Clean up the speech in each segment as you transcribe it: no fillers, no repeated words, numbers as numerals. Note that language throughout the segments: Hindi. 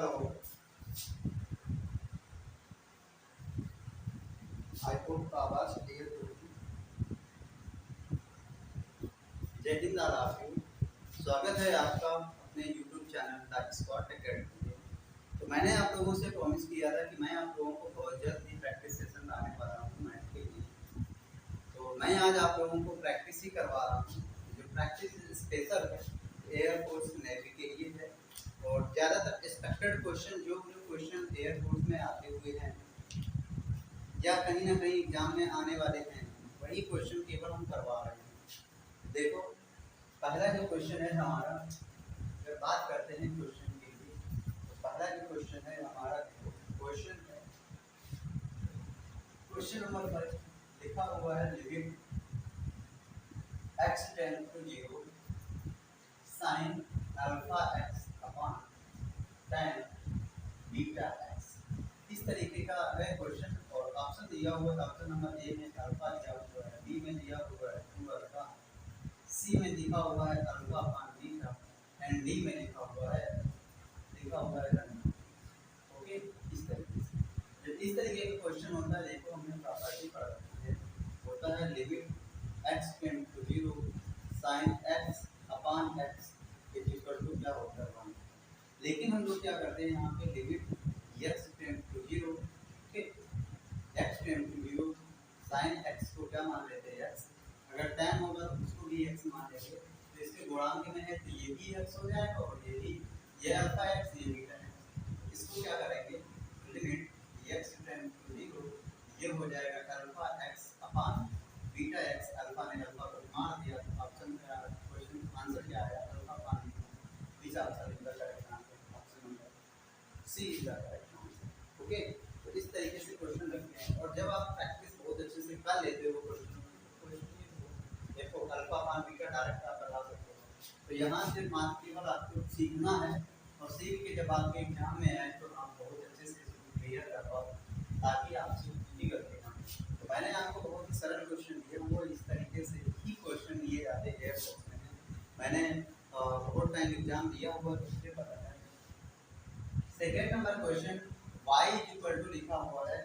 हेलो, आई होप का आवाज क्लियर होगी। जय हिंद, आदाब। स्वागत है आपका अपने YouTube channel the Scott academy में। तो मैंने आप लोगों से प्रॉमिस किया था कि मैं आप लोगों को बहुत जल्द ही प्रैक्टिस सेशन लाने वाला हूँ मैथ के लिए। तो मैं आज आप लोगों को प्रैक्टिस ही करवा रहा हूँ। जो प्रैक्टिस स्पेशल है एयरफोर्स नेवी के लिए है, और ज़्यादातर एक्सपेक्टेड क्वेश्चन जो क्वेश्चन एयरफोर्स में आते हुए हैं या कहीं ना कहीं एग्जाम में आने वाले हैं, वही क्वेश्चन केवल हम करवा रहे हैं। देखो, पहला जो क्वेश्चन है हमारा, अगर बात करते हैं क्वेश्चन के लिए, तो पहला जो क्वेश्चन है हमारा, क्वेश्चन है क्वेश्चन नंबर 5। लिखा हुआ है limit x tend to 0 sine alpha x upon tan beta x। इस तरीके का है क्वेश्चन, और ऑप्शन दिया हुआ है। ऑप्शन नंबर ए में अल्फा दिया हुआ है, बी में दिया हुआ है 2 अल्फा, सी में दिया हुआ है alpha upon beta, and D में लिखा हुआ है रन। ओके, इस तरीके से जब इस तरीके का क्वेश्चन होता है, देखो हमने प्रॉपर्टी पढ़ रखी है, होता है limit x tend to 0 sin x upon x is equal to क्या होता है 1। लेकिन हम लोग क्या करते हैं यहाँ पे, limit x tend to 0, x tend to 0 sin x को क्या मान लेते हैं x, अगर tan होगा तो उसको भी x मान लेंगे। तो इसके गुणांक में है तो ये भी x हो जाएगा, और ये भी, ये अल्फा x ये बीटा x। इसको क्या करेंगे, लिमिट x टेंड टू 0 ये हो जाएगा alpha x upon beta x। Alpha ने अल्फा को मार दिया, तो ऑप्शन का क्वेश्चन आंसर क्या आया, अल्फा अपॉन बीटा। ऑप्शन का correct answer option number C is the correct answer. Okay, तो इस तरीके से क्वेश्चन रखते हैं, और जब आप प्रैक्टिस बहुत अच्छे से कर लेते हो क्वेश्चन, देखो अल्फा अपॉन बीटा डायरेक्ट आप लगा सकते हो। तो यहाँ से मान केवल आपको सीखना है, और सीख के जब आपके एग्जाम में आए तो आप बहुत अच्छे से इसको क्लियर कर पाओ, ताकि आपसे कुछ गलती ना हो। तो मैंने आपको बहुत ही सरल क्वेश्चन दिए, वो इस तरीके से ही क्वेश्चन लिए जाते हैं एयरफोर्स में। मैंने बहुत टाइम एग्जाम दिया हुआ, तो उससे पता है। Second number question, y equal to लिखा हुआ है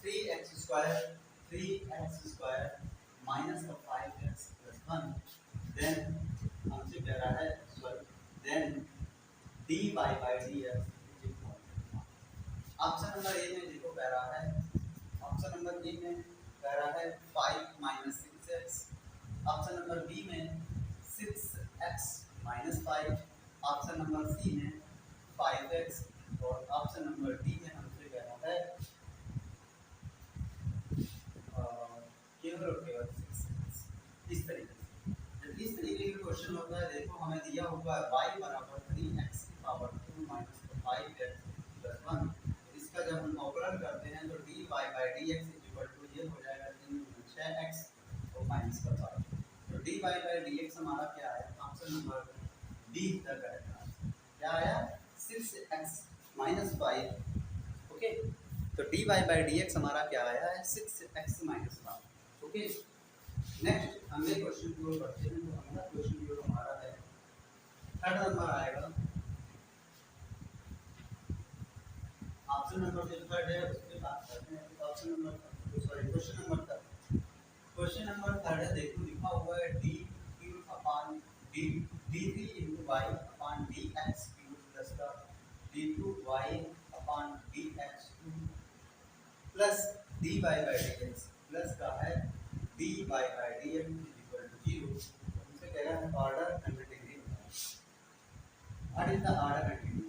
3x square minus 5x plus 1। Then हमसे कह रहा है, sorry, then dy by dx। Option number A में देखो कह रहा है, ऑप्शन नंबर ए में कह रहा है 5 minus 6x, option number B में 6x minus 5, option number C में 5x, और ऑप्शन नंबर डी में हमसे कह रहा है केवल और केवल 6x। इस तरीके से जब इस तरीके का क्वेश्चन होता है, देखो हमें दिया हुआ है y बराबर 3x की पावर 2 माइनस 5x प्लस 1। इसका जब हम ऑपरेट करते हैं तो dy by dx equal to ये हो जाएगा 3 गुना 6x और माइनस का 5। तो dy बाई dx हमारा क्या है, option number D the correct answer. क्या आया, 6x माइनस 5। ओके, तो dy बाई dx हमारा क्या आया है, 6x माइनस 5। ओके, नेक्स्ट अगले क्वेश्चन की ओर बढ़ते हैं। तो अगला क्वेश्चन जो हमारा है, थर्ड नंबर आएगा, ऑप्शन नंबर जो थर्ड है उसके बात करते हैं। Option number, sorry, question number third. Question number third है, देखो लिखा हुआ है डी क्यू अपॉन डी डी3 into Y upon D X Q plus का d2y upon dx2 plus dy by dx plus का है dy by dx equal to 0। हमसे कह रहा है order and degree. What is the order and degree,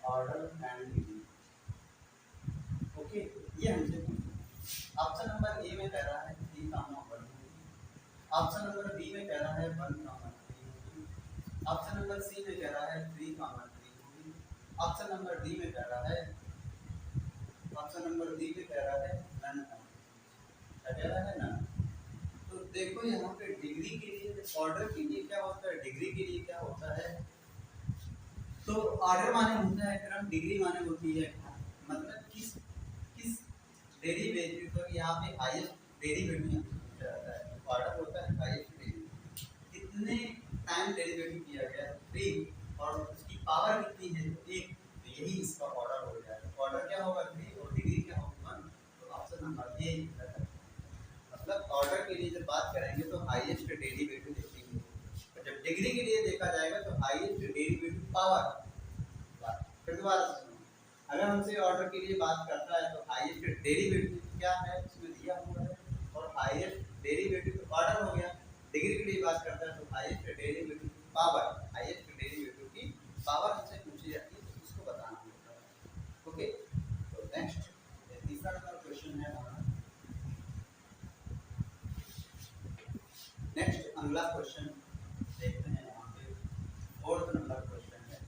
order and degree. Okay, ये हमसे ऑप्शन नंबर ए में कह रहा है 3 कामा 1, ऑप्शन नंबर बी में कह रहा है 1 कामा 3, ऑप्शन नंबर सी में कह रहा है 3 कामा 3, ऑप्शन नंबर डी में कह रहा है, ऑप्शन नंबर डी में कह रहा है नन। क्या कह रहा है, नन। तो देखो यहाँ पे डिग्री के लिए, ऑर्डर के लिए क्या होता है, डिग्री के लिए क्या होता है, तो ऑर्डर माने होता है क्रम, डिग्री माने होती है मतलब किस किस डेरिवेटिव पर यहाँ पे हाईएस्ट डेरिवेटिव रहता है। ऑर्डर होता है हाईएस्ट डेरिवेटिव, कितने टाइम डेरिवेटिव किया गया है 3, और उसकी पावर कितनी है, एक, तो यही इसका ऑर्डर हो जाएगा। ऑर्डर क्या होगा, 3, और डिग्री क्या होगी, 1। तो ऑप्शन नंबर ए, मतलब ऑर्डर के लिए जब बात करेंगे तो हाईएस्ट डेरिवेटिव देखेंगे, और जब डिग्री के लिए देखा जाएगा तो हाईएस्ट डेरिवेटिव पावर। फिर दोबारा सुनो, अगर हमसे ऑर्डर के लिए बात करता है तो हाईएस्ट डेरिवेटिव क्या है उसमें दिया हुआ है, और हाईएस्ट डेरिवेटिव तो ऑर्डर हो गया। डिग्री के लिए बात करता है तो highest derivative power, highest derivative की पावर हमसे पूछी जाती है, तो इसको बताना होता है। ओके, तो नेक्स्ट तीसरा नंबर क्वेश्चन है हमारा। नेक्स्ट अगला क्वेश्चन देखते हैं यहाँ पे, फोर्थ नंबर क्वेश्चन है।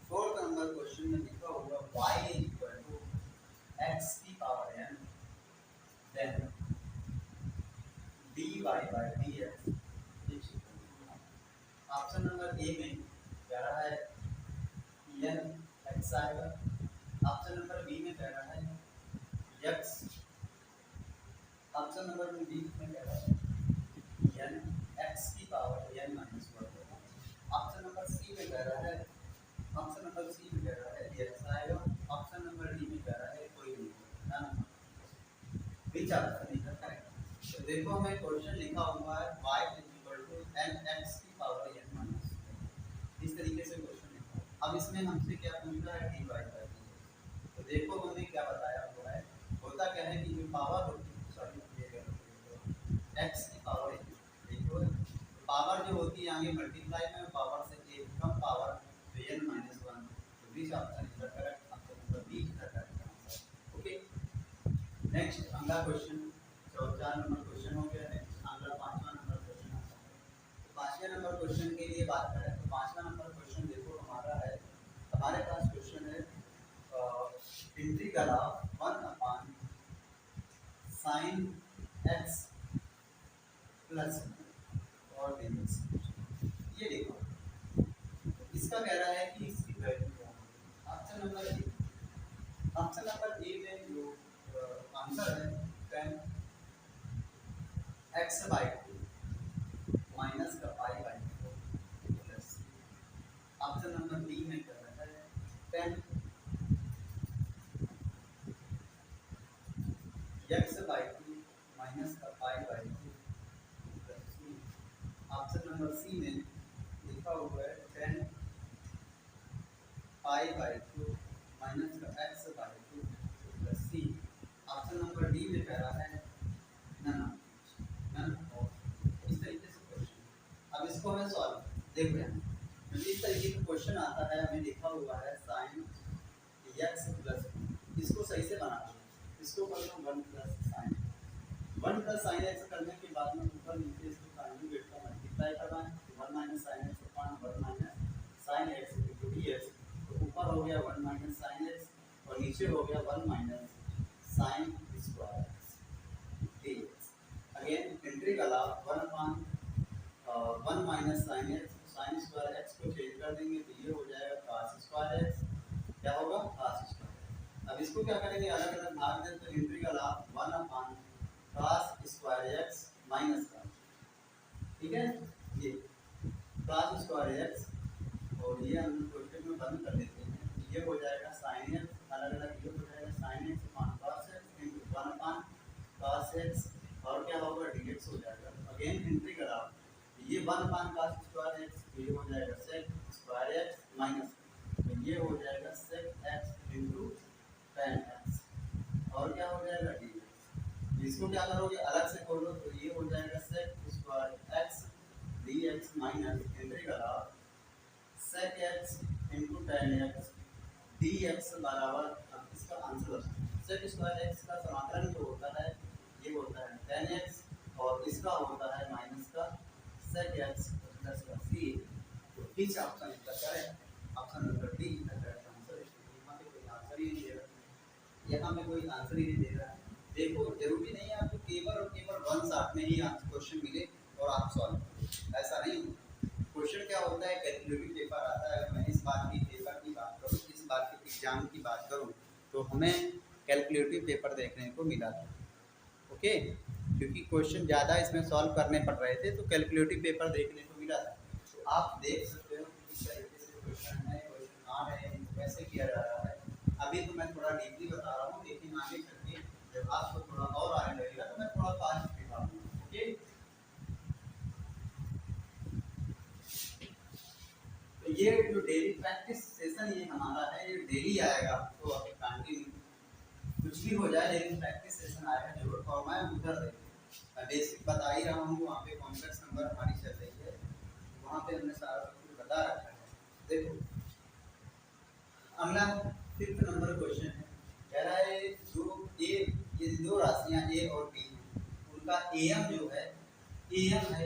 फोर्थ नंबर क्वेश्चन में लिखा हुआ y इक्वल टू x की power n then dy by dx। Option number A में कह रहा है n x आएगा, ऑप्शन नंबर बी में कह रहा है x, ऑप्शन नंबर बी में कह रहा है n x की पावर n माइनस 1 होगा, ऑप्शन नंबर सी में कह रहा है, ऑप्शन नंबर सी में कह रहा है x आएगा, ऑप्शन नंबर डी में कह रहा है कोई नहीं, none. Which option is correct? तो देखो हमें क्वेश्चन लिखा हुआ है y इक्वल टू nx की पावर n माइनस 1, इस तरीके से क्वेश्चन लिखा है। अब इसमें हमसे क्या पूछ रहा है, dy बाय dx। तो देखो हमने क्या बताया हुआ है, होता क्या है कि जो पावर होती है, सॉरी x की पावर, देखो पावर जो होती है आगे मल्टीप्लाई में पावर से एक कम पावर, तो n माइनस 1। तो बीच option is correct, option number B is correct answer. Okay, next अगला क्वेश्चन, 4 नंबर क्वेश्चन हो गया। नेक्स्ट अगला 5वां नंबर क्वेश्चन आता है। तो 5वें नंबर क्वेश्चन के लिए बात करें तो 5वां नंबर क्वेश्चन देखो हमारा है, हमारे पास क्वेश्चन है integral of 1 upon sin x plus और dx। ये देखो इसका कह रहा है कि इसकी वैल्यू क्या है। Option number A, option number A में जो आंसर है tan x बाई 2 माइनस का pi by 4 plus. Option number B में कह रहा है tan x बाई 2 माइनस का pi by 2 plus. Option number C में लिखा हुआ है tan पाई बाई 2 माइनस का x by 2 plus C. Option number D में कह रहा है नन और इस तरीके से क्वेश्चन। अब इसको हमें सॉल्व देखो यहाँ, इस तरीके का क्वेश्चन आता है, हमें लिखा हुआ है sin x प्लस, इसको सही से बना लो, इसको कर लो 1 प्लस sin x करने के बाद में ऊपर नीचे इसको कॉन्जुगेट का मल्टीप्लाई करना है, 1 minus sin x upon 1 minus sin x into dx। तो ऊपर हो गया 1 माइनस sin x और नीचे हो गया 1 minus sin square x dx। Again integral of 1 upon 1 minus sin x, sin square x को चेंज कर देंगे तो ये हो जाएगा cos स्क्वायर x, क्या होगा cos स्क्वायर। अब इसको क्या करेंगे, अलग अलग भाग दें, तो integral of 1 upon cos square x minus का, ठीक है, ये cos स्क्वायर x, और ये हम क्वेश्चन में बंद कर देते हैं, ये हो जाएगा sin x, अलग अलग ये हो जाएगा sin x upon cos x into 1 upon cos x, और क्या होगा dx हो जाएगा। अगेन इंटीग्रल ऑफ ये 1 अपॉन cos स्क्वायर x, तो ये हो जाएगा sec स्क्वायर x माइनस, तो ये हो जाएगा sec x into tan x, और क्या हो जाएगा dx। इसको क्या करोगे, अलग से खोलो, तो ये हो जाएगा sec square x dx minus integral of sec x into tan x dx बराबर, अब इसका आंसर sec स्क्वायर x का समाकलन जो होता है ये होता है tan x, और इसका होता है माइनस का sec x प्लस का c। तो बीच ऑप्शन इसका करेक्ट, ऑप्शन नंबर डी इसका करेक्ट आंसर है। यहाँ पे कोई आंसर ही नहीं दे रहा, यहाँ पे कोई आंसर ही नहीं दे रहा है। देखो जरूरी नहीं है आपको केवल और केवल 1 शॉट में ही क्वेश्चन मिले और आप सॉल्व करो, ऐसा नहीं। क्वेश्चन क्या होता है, कैलकुलेटिव पेपर आता है। अगर मैं इस बार की पेपर की बात करूँ, इस बार के एग्जाम की बात करूँ, तो हमें कैलकुलेटिव पेपर देखने को मिला था। ओके, क्योंकि क्वेश्चन ज़्यादा इसमें सॉल्व करने पड़ रहे थे, तो कैलकुलेटिव पेपर देखने को मिला था। तो आप देख सकते हो किस तरीके से क्वेश्चन है, क्वेश्चन आ रहे हैं कैसे किया जा रहा है। अभी तो मैं थोड़ा डीपली बता रहा हूँ, लेकिन आगे चल के जब आपको थोड़ा और आने लगेगा तो मैं थोड़ा फास्ट दिखाऊंगा। ओके, तो ये जो डेली प्रैक्टिस सेशन ये हमारा है, ये डेली आएगा। तो अभी कंटिन्यू कुछ भी हो जाए लेकिन प्रैक्टिस सेशन आएगा जरूर। और मैं उधर मैं बेसिक बता ही रहा हूँ, वहाँ पे कॉन्टेक्ट नंबर हमारी चल रही है, वहाँ पे हमने सारा कुछ बता रखा है। देखो अगला 5th नंबर क्वेश्चन है, कह रहा है ये दो राशियां ए और बी हैं, उनका एम जो है एम है,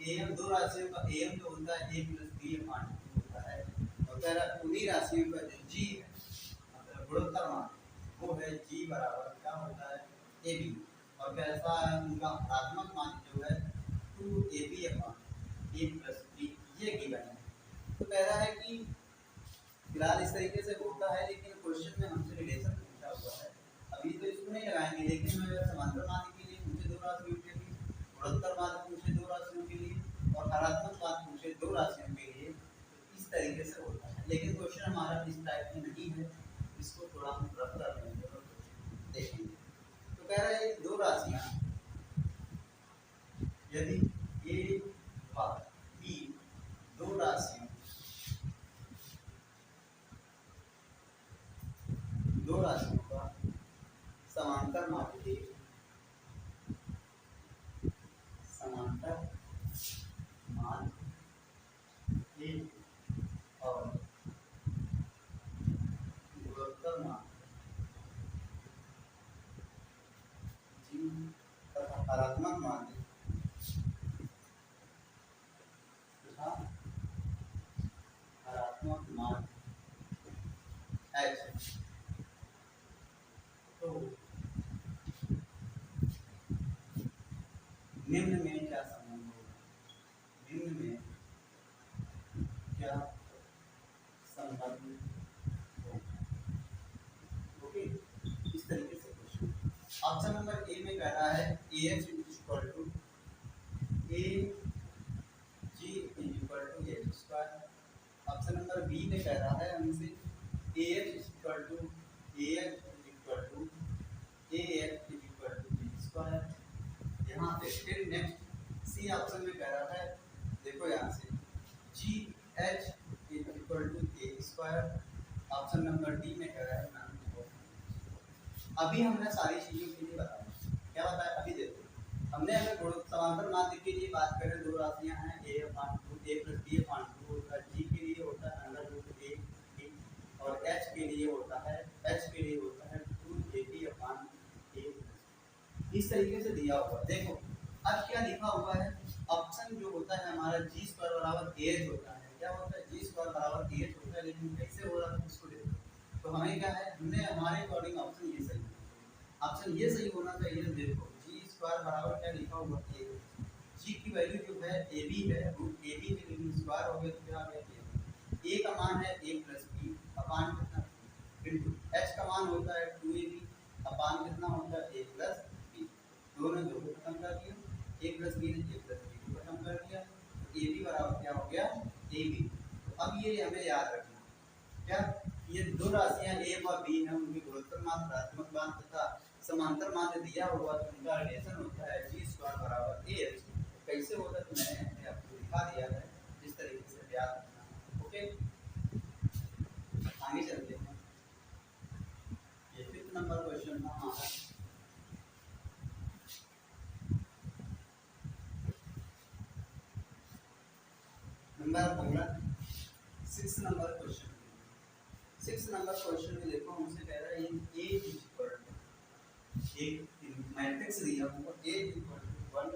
एम दो राशियों का एम जो होता है ए प्लस बी अपान होता है। और कह रहा उन्हीं राशियों का जो जी है मतलब गुणोत्तर मान वो है जी बराबर क्या होता है ए बी। और कैसा उनका धनात्मक मान जो है 2ab अपान ए प्लस बी, ये गिवन है। तो कह रहा है कि फिलहाल इस तरीके से होता है, लेकिन क्वेश्चन में हमसे रिलेशन पूछा हुआ है। अभी तो इसको नहीं लगाएंगे, लेकिन मैं समांतर माध्य के लिए पूछे दो राशियों के लिए, गुणोत्तर माध्य पूछे दो राशियों के लिए और हरात्मक माध्य पूछे दो राशियों के लिए, तो इस तरीके से होता है। लेकिन क्वेश्चन हमारा इस टाइप में नहीं है, इसको थोड़ा हम रफ कर लेंगे और देखेंगे। तो कह रहा है दो राशियां यदि ए व बी दो राशियों का समांतर माध्य ए और गुणोत्तर माध्य जी तथा हरात्मक माध्य तथा हरात्मक माध्य एच। तो निम्न में क्या संबंध होगा, निम्न में क्या संबंध होगा। ओके, इस तरीके से क्वेश्चन। ऑप्शन नंबर ए में कह रहा है A H equal to A G equal to H square. Option number B में कह रहा है हमसे A H equal to A H equal to A H equal to B square. यहाँ पे फिर नेक्स्ट सी ऑप्शन में कह रहा है, देखो यहाँ से G H equal to A square. Option number D में कह रहा है अभी हमने सारी चीजों के लिए बताया, क्या बताया अभी देखो। हमने अगर समांतर माध्य के लिए बात करें, दो राशियां हैं a upon 2 a plus b अपान 2 होता है, g के लिए होता है अंडर रूट a b और h के लिए होता है 2ab अपान a। इस तरीके से दिया हुआ देखो। अब क्या लिखा हुआ है, ऑप्शन जो होता है हमारा जी स्क्वायर बराबर ah होता है। क्या होता है, जी स्क्वायर बराबर ah होता है, लेकिन कैसे हो रहा है इसको देखो। तो हमें क्या है, हमने हमारे अकॉर्डिंग ऑप्शन ये सही, ऑप्शन ये सही होना चाहिए। देखो जी स्क्वायर बराबर क्या लिखा हुआ है, जी की वैल्यू जो है ए बी है, रूट ए बी है, लेकिन स्क्वायर हो गया तो क्या आ गया ए का मान है ए प्लस बी अपान कितना इनटू एच का मान होता है 2ab अपान कितना होता है ए प्लस बी। दोनों जो खत्म कर दिया, ए प्लस बी ने ए प्लस बी को खत्म कर दिया, तो ए बी बराबर क्या हो गया ए बी। तो अब ये हमें याद रखना क्या, ये दो राशियां a और b हैं, उनके गुणोत्तर मान ऋणात्मक मान तथा समांतर मान दिया हुआ तो उनका रिलेशन होता है जी स्क्वायर बराबर a h। कैसे होता है तो मैंने आपको दिखा दिया है, इस तरीके से याद रखना। ओके, आगे चलते हैं। ये 5th नंबर क्वेश्चन था हमारा। नंबर अगला 6th number question. 6th number question में देखो हमसे कह रहा है a इक्वल टू एक मैट्रिक्स दिया हुआ a इक्वल टू 1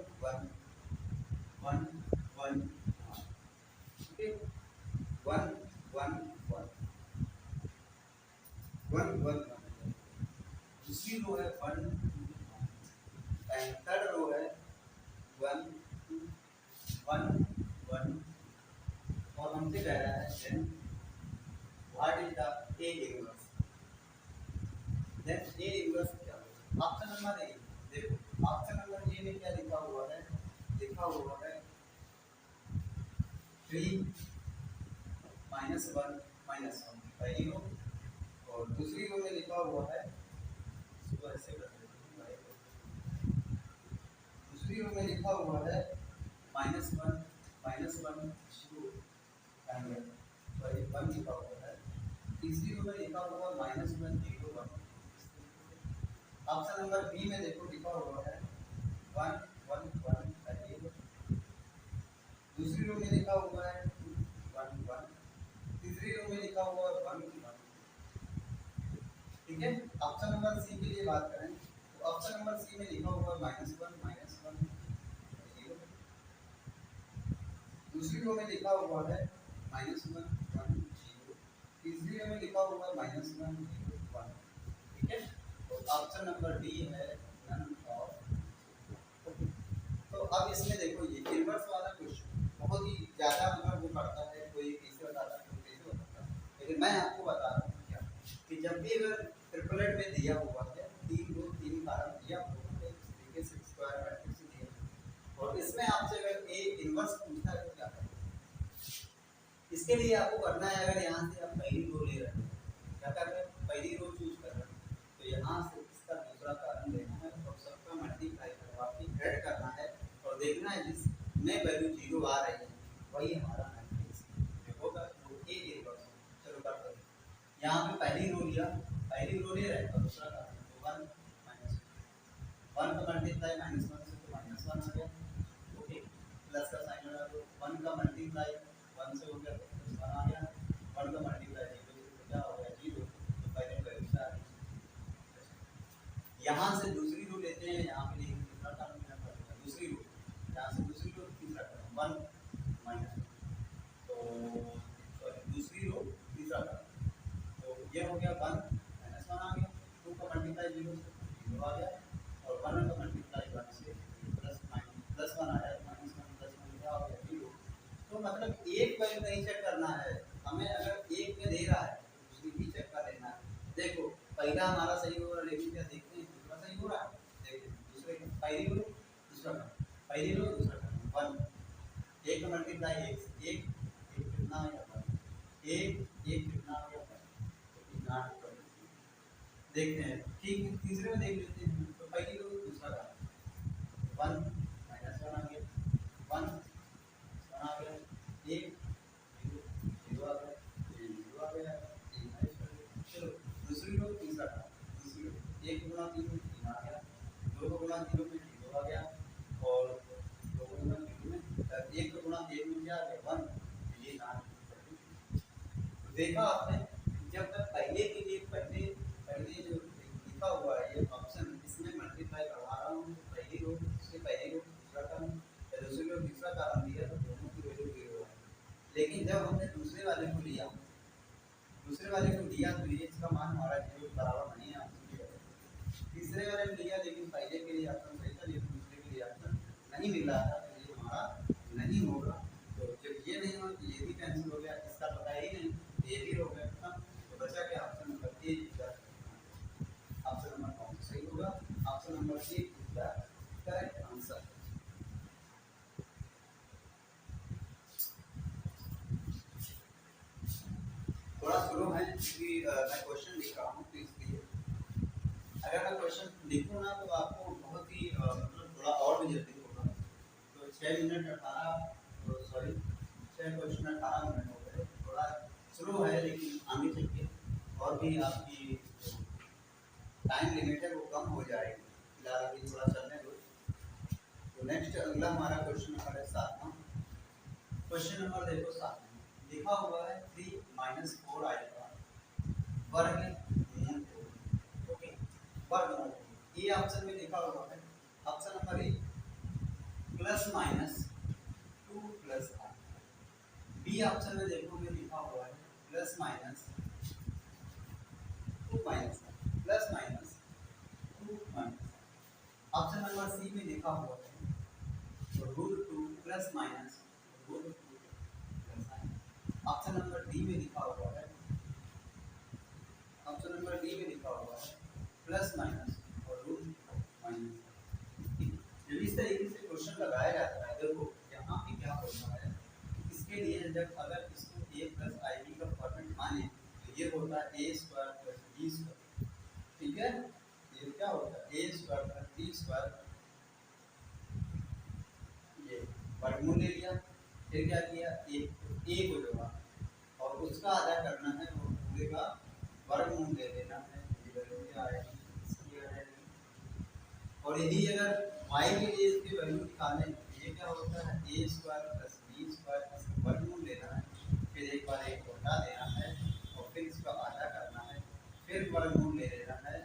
1 1 1 ओके 1 1 1 1 1 दूसरी रो है 1 2 एंड थर्ड रो है 1 2 1 1 और हमसे कह रहा है then what is the a inverse. Then a inverse क्या होगा, ऑप्शन नंबर ए देखो, ऑप्शन नंबर ए में क्या लिखा हुआ है, लिखा हुआ है 3 -1 -1 -1 पहली रो, और दूसरी रो में लिखा हुआ है, इसको ऐसे कर देते हैं, दूसरी रो में लिखा हुआ है -1 -1 0 एंगल, सॉरी 1 लिखा हुआ है। तीसरी रो में लिखा हुआ -1 0 1। ऑप्शन नंबर बी में देखो लिखा हुआ है 1 1 1 पहली रो, दूसरी रो में लिखा हुआ है 2 1 1, तीसरी रो में लिखा हुआ है 1 1। ठीक है, ऑप्शन नंबर सी के लिए बात करें तो ऑप्शन नंबर सी में लिखा हुआ है -1 -1 0, दूसरी रो में लिखा हुआ है -1 1 0, तीसरी रो में लिखा हुआ है -1 0 1। ठीक है, तो ऑप्शन नंबर डी है नन ऑफ। तो अब इसमें देखो ये इनवर्स वाला क्वेश्चन बहुत ही ज़्यादा मतलब वो करता है, कोई कैसे बताता है कोई कैसे बताता है, लेकिन मैं आपको बता रहा हूँ क्या कि जब भी अगर ट्रिपलेट में दिया हुआ है 3 2 3 कारण दिया हुआ है इस तरीके से स्क्वायर मैट्रिक्स दिया है और इसमें आपसे अगर ए इनवर्स पूछता है तो क्या करें? इसके लिए आपको करना है, अगर यहाँ से आप पहली रो ले रहे हैं क्या कर रहे हैं, पहली रो चूज कर रहे हैं तो यहाँ से इसका दूसरा कारण लेना है और सबका मल्टीप्लाई करवा के ऐड करना है और देखना है जिसमें वैल्यू 0 आ रही है वही हमारा मैट्रिक्स होगा, वो ए इनवर्स। चलो करते हैं, यहाँ पे पहली रो लिया, पहली रो ले रहे हैं और दूसरा कारण तो 1 1 का मल्टीप्लाई -1 से तो -1 आ गया, ओके, प्लस का साइन लगा दो, 1 का मल्टीप्लाई 1 से हो गया तो +1 आ गया, 1 का मल्टीप्लाई 0 से तो क्या हो गया 0, तो पहले वैल्यू से आ गई। यहाँ से दूसरी रो लेते हैं, यहाँ पे लेकिन दूसरा कारण लेना पड़ेगा, दूसरी रो, यहाँ से दूसरी रो तीसरा कारण 1 -1, तो सॉरी दूसरी रो तीसरा कारण, तो ये हो गया 1 -1 आ गया, 2 का मल्टीप्लाई 0 से 0 आ गया और 1 का मल्टीप्लाई 1 से +1 आया, -1 क्या हो गया 0। तो मतलब एक वैल्यू नहीं चेक करना है हमें, अगर एक में दे रहा है तो दूसरी भी चेक कर लेना है। देखो पहला हमारा सही हो रहा है लेकिन क्या देखते हैं दूसरा सही हो रहा है, देखते दूसरे पहली रो दूसरा काम, पहली रो दूसरा काम 1 1 का मल्टीप्लाई 1 से 1 1 कितना आ गया 1 1 कितना आ गया तो कितना देखते हैं। ठीक, तीसरे में देख लेते हैं, तो पहली रो दूसरा काम 1 -1 आ गया, 1 आ गया, 1 0 आ गया, 0 आ गया, 1 माइनस कर दिया। चलो दूसरी रो तीसरा काम, दूसरी रो 1 गुणा 3 3 आ गया, 2 गुणा 0 में 0 आ गया और 2 गुणा 0 में 1 गुणा 1 में क्या आ गया 1, ये नाम देखा आपने। जब तक पहले के लिए पहले पहले जो लिखा हुआ है ये ऑप्शन इसमें मल्टीप्लाई करवा रहा हूँ, पहली रो उसके पहली रो दूसरा कारण या दूसरी रो तीसरा कारण दिया तो दोनों की वैल्यू 0 है, लेकिन जब हमने दूसरे वाले को लिया तो ये इसका मान हमारा 0 के बराबर नहीं है, तीसरे वाले में लिया लेकिन पहले के लिए ऑप्शन सही था लेकिन दूसरे के लिए ऑप्शन नहीं मिल रहा था तो ये हमारा नहीं होगा। तो जब ये नहीं हुआ तो ये भी कैंसिल हो गया, इसका पता ही नहीं, ये भी हो गया खत्म, तो बचा क्या ऑप्शन नंबर ए। ऑप्शन नंबर कौन सा सही होगा, option number A is the correct answer. थोड़ा स्लो है क्योंकि मैं क्वेश्चन लिख रहा हूँ तो इसलिए, अगर मैं क्वेश्चन लिखूँ ना तो आपको बहुत ही मतलब थोड़ा और भी जल्दी होगा। तो 6 मिनट 18 सॉरी 6 क्वेश्चन 18 मिनट हो गए, थोड़ा स्लो है लेकिन आगे चल के और भी आपकी टाइम लिमिट है वो कम हो जाएगी, फिलहाल अभी थोड़ा चलने दो। तो नेक्स्ट अगला हमारा क्वेश्चन नंबर है 7वां। क्वेश्चन नंबर देखो 7 लिखा हुआ है 3 - 4 आएगा वर्गमूल, ओके वर्गमूल, ये ऑप्शन में लिखा हुआ है option number A +-2 + r, B option में देखो में लिखा हुआ है +-2 ऑप्शन नंबर सी में लिखा हुआ है √2 ±√2 ऑप्शन नंबर डी में लिखा हुआ है, ऑप्शन नंबर डी में लिखा हुआ है प्लस माइनस और रूट माइनस। जब इस तरीके से क्वेश्चन लगाया जाता है, देखो यहाँ पे क्या होता है, इसके लिए से जब अगर इसको a प्लस आई बी का फॉर्मेट माने तो ये होता है ए स्क्वायर प्लस बी स्क्वायर, ठीक है। ये क्या होता है ए स्क्वायर प्लस बी स्क्वायर, ये वर्गमूल ले लिया, फिर क्या किया ए को जोड़ा और उसका आधा करना है, वो पूरे का वर्गमूल ले लेना है, ये वैल्यू क्या आएगी इसकी आ जाएगी। और यही अगर y के लिए इसकी वैल्यू निकालें तो ये क्या होता है ए स्क्वायर प्लस बी स्क्वायर, इसका वर्गमूल लेना है, फिर एक बार एक को हटा देना है और फिर इसका आधा करना है, फिर वर्गमूल ले लेना है।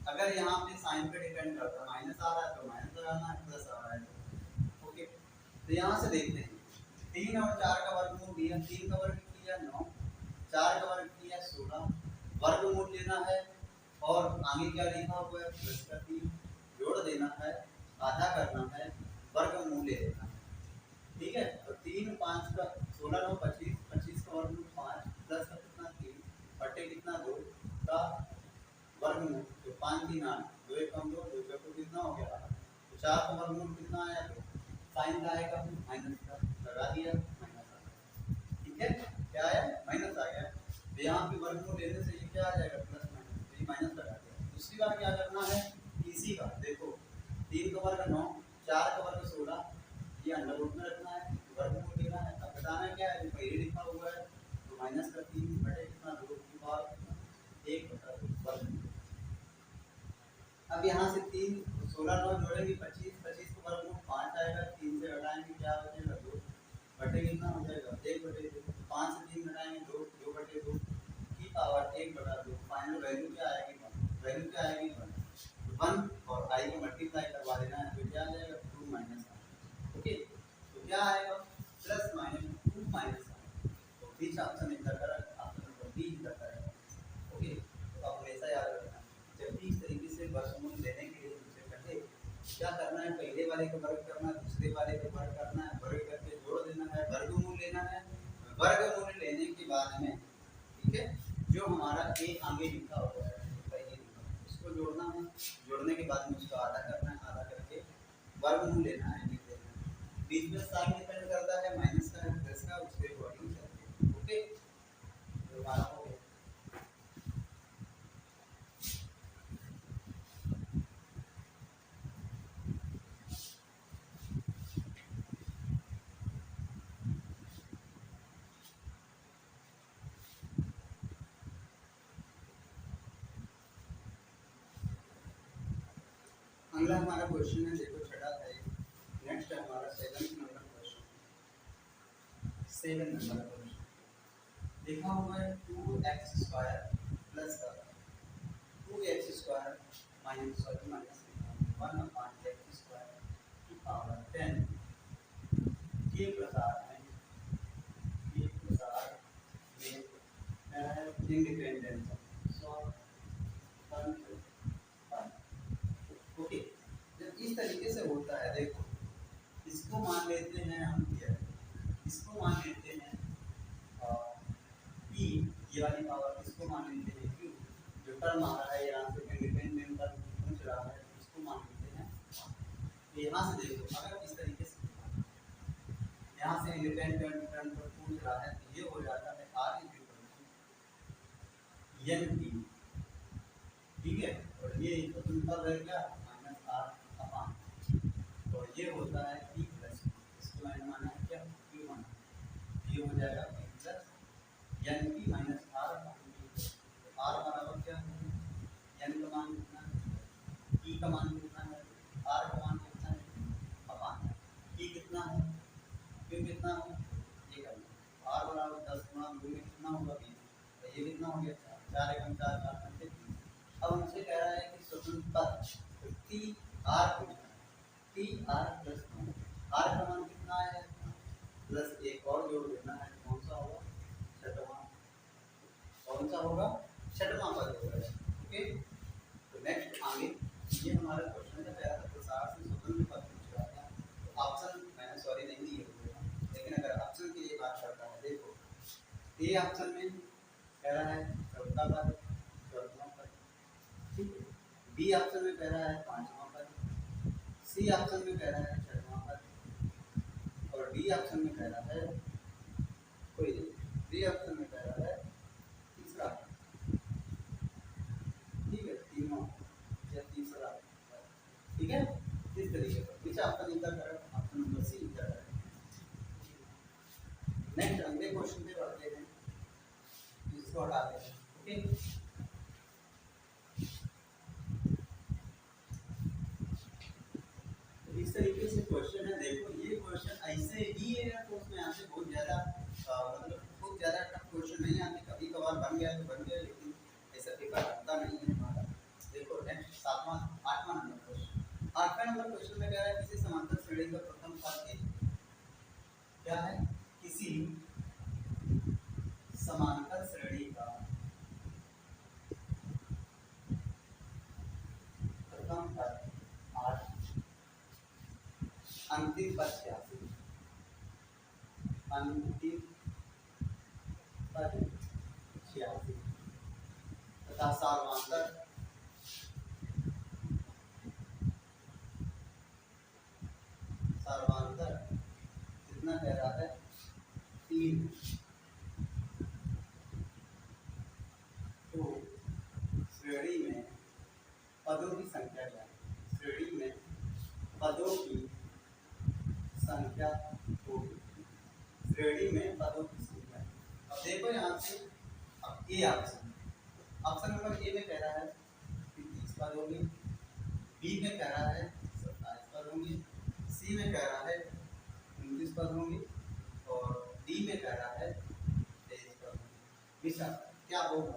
अगर यहाँ पे साइन पे डिपेंड करता है, माइनस आ रहा है तो माइनस लगाना है, प्लस आ रहा है तो ओके। तो यहाँ से देखते हैं 3 और 4 का वर्गमूल दिया, 3 का वर्ग किया 9, 4 का वर्ग किया 16, वर्गमूल लेना है और आगे क्या लिखा हुआ है प्लस का 3 जोड़ देना है, आधा करना है, वर्गमूल ले लेना है, ठीक है। तो 3 5 का 16 9 25, 25 का वर्गमूल 5 प्लस का कितना 3 बटे कितना 2 का वर्गमूल, तो 5 3 8, 2 1 कम 2, 2 का तो कितना हो गया 8, तो 4 का वर्गमूल कितना आया, तो साइन का आएगा माइनस का, लगा दिया माइनस आ गया, ठीक है। क्या आया माइनस आ गया, तो यहाँ पे वर्गमूल लेने से ये क्या आ जाएगा प्लस माइनस, तो ये माइनस लगा दिया। दूसरी बार क्या करना है इसी का, देखो 3 का वर्ग 9, 4 का वर्ग 16, ये अंडर रूट में रखना है, वर्गमूल लेना है, अब बताना क्या है जो पहले लिखा हुआ है, तो माइनस का 3 बटे कितना 2 की पावर 1 बटा 2 वर्गमूल। अब यहाँ से 3 16 9 जोड़ेंगे 25, 25 का वर्गमूल 5 आएगा, 3 से घटाएंगे क्या बचेगा 2 बटे कितना हो जाएगा 1 बटे 2, 5 से 3 घटाएंगे 2, 2 बटे 2 की पावर 1 बटा 2, फाइनल वैल्यू क्या आएगी 1, वैल्यू क्या आएगी 1 और आई को मल्टीप्लाई करवा देना है, तो क्या आ जाएगा 2 माइनस आई, ओके। तो क्या आएगा प्लस माइनस 2 माइनस आई, तो बीच ऑप्शन इधर का ऑप्शन नंबर बी इधर का है, ओके। तो आप हमेशा याद रखना जब भी इस तरीके से वर्गमूल लेने के लिए दूसरे कटे क्या करना है, पहले वाले को वर्ग करना है, दूसरे वाले को वर्ग करना है, वर्ग करके जोड़ देना है, वर्गमूल लेना है, वर्गमूल लेने के बाद में ठीक है जो हमारा ए आगे लिखा हुआ है उसको जोड़ना है, जोड़ने के बाद में उसका आधा करना है, आधा करके वर्गमूल लेना है, लिख देना है। बीच में साइन डिपेंड करता है माइनस का प्लस का, उसके अकॉर्डिंग चलते हैं, ओके। तो हमारा हो गया। अगला हमारा क्वेश्चन है, देखो छठा था ये, नेक्स्ट है हमारा 7 नंबर क्वेश्चन, 7 नंबर क्वेश्चन देखा हुआ है 2x स्क्वायर प्लस का 2x square minus 1 upon x square की पावर 10 के प्रसार में इंडिपेंडेंट ओके। जब इस तरीके से होता है देखो, इसको मान लेते हैं हम क्या, इसको मान लेते हैं p, ये वाली पावर इसको मान लेते हैं q, जो टर्म आ रहा है यहाँ से इंडिपेंडेंट टर्म पूछ रहा है इसको मान लेते हैं। तो यहाँ से देखो अगर इस तरीके से यहाँ से इंडिपेंडेंट टर्म पर पूछ रहा है तो ये हो जाता है r n p, ठीक है। और ये पद है क्या माइनस आर अपॉन, और ये होता है p प्लस, इसको मैंने माना है क्या q माना, ये हो जाएगा p plus n p minus R upon p, तो r बराबर क्या है n का मान कितना है, p का मान कितना है, r का मान कितना है अपॉन p कितना है, q कितना है, ये करना r बराबर 10 गुणा 2 में कितना होगा 20, तो ये कितना हो गया 4 एकम 4 4 पंचे 20। अब हमसे कह रहा है कि स्वतंत्र पद तो टी आर पूछना है, टी आर प्लस आर का मान कितना है प्लस एक और जोड़ देना है, कौन सा होगा छठवां, कौन सा होगा छठवां पद होगा, ओके। तो नेक्स्ट आगे ये हमारा क्वेश्चन का पहला था प्रसार से स्वतंत्र पद पूछ रहा था, तो ऑप्शन मैंने सॉरी नहीं दिए हुए हैं, लेकिन अगर ऑप्शन की ये बात करता है देखो ए ऑप्शन में कह रहा है चौथा पद, चौथा पद, ठीक है। बी ऑप्शन में कह रहा है पांचवा पद, सी ऑप्शन में कह रहा है छठवां पद, और डी ऑप्शन में कह रहा है कोई नहीं, बी ऑप्शन में कह रहा है तीसरा, ठीक है, तीनों या तीसरा, ठीक है, इस तरीके से पीछे आपका इनका करेक्ट ऑप्शन नंबर सी इधर है। नेक्स्ट अगले क्वेश्चन पे बढ़ते हैं, इसको हटा देते हैं, ओके। इस तरीके से क्वेश्चन है, देखो ये क्वेश्चन ऐसे ही है तो उसमें यहाँ से बहुत ज़्यादा मतलब बहुत ज़्यादा टफ क्वेश्चन नहीं आते, कभी कभार बन गया तो बन गया, लेकिन ऐसा पेपर आता नहीं है हमारा। देखो नेक्स्ट सातवां आठवां नंबर क्वेश्चन, आठवां नंबर क्वेश्चन में क्या है, किसी समांतर श्रेणी का प्रथम पद क्या है, किसी समांतर श्रेणी का प्रथम पद 8, अंतिम पद 86, अंतिम पद 86 तथा सार्वधातुक कितना कह रहा है 3, तो श्रेणी में पदों की संख्या क्या है, श्रेणी में पदों की संख्या होगी, श्रेणी में पदों की संख्या। अब देखो यहाँ से, अब A option, option number A में कह रहा है कि 30 पद होंगे, बी में कह रहा है 27 पद होंगे, सी में कह रहा है 29 पद होंगे, और डी में कह रहा है 23 पद होंगे। क्या होगा,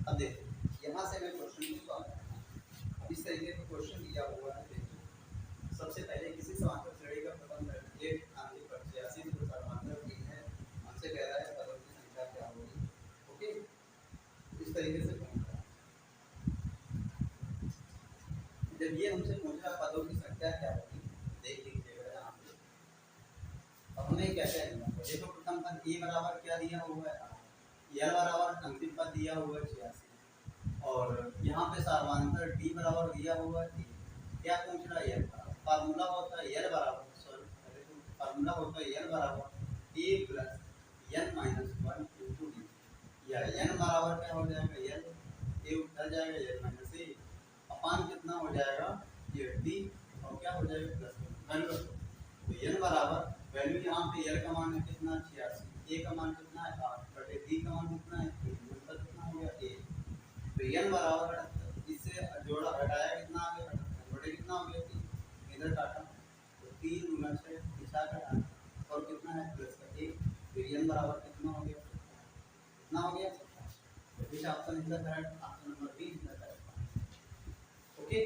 अब देखो यहाँ से मैं क्वेश्चन की सॉल्व करना है। इस तरीके का क्वेश्चन दिया हुआ है, देखो सबसे पहले किसी समांतर श्रेणी का प्रथम पद 1 आंतरिक पद 86 जो समांतर भी है, हमसे कह रहा है पदों की संख्या क्या होगी, ओके। इस तरीके से पूछ रहा है, जब ये हमसे पूछ रहा पदों की संख्या क्या होगी, देख लीजिएगा यहाँ पे। अब हमें क्या क्या करना है, देखो प्रथम पद ए बराबर क्या दिया हुआ है, एल बराबर अंतिम पद दिया हुआ है 86, और यहाँ पे सार्वधातुक डी बराबर दिया हुआ है, क्या पूछ रहा है, एल बराबर, फार्मूला होता है एल बराबर, सॉरी फार्मूला होता है एल बराबर A plus N minus 1 into D, या एन बराबर क्या हो जाएगा, एल ए उधर जाएगा, एल माइनस ए अपान कितना हो जाएगा ये डी, और क्या हो जाएगा प्लस वैल्यू, तो एन बराबर वैल्यू यहाँ पे एल का मान है कितना 86, ए का मान कितना है 8 बटे डी का मान कितना है, तो कितना हो गया ए, तो एन बराबर 78, इससे जोड़ा घटाया कितना आ गया 78 बटे कितना हो गया 3, इधर काटा तो 3 गुना 6 पिछा का और कितना है प्लस का 1, तो एन बराबर कितना हो गया, कितना हो गया, तो इस ऑप्शन इधर करेक्ट, ऑप्शन नंबर बी इधर करेक्ट, ओके।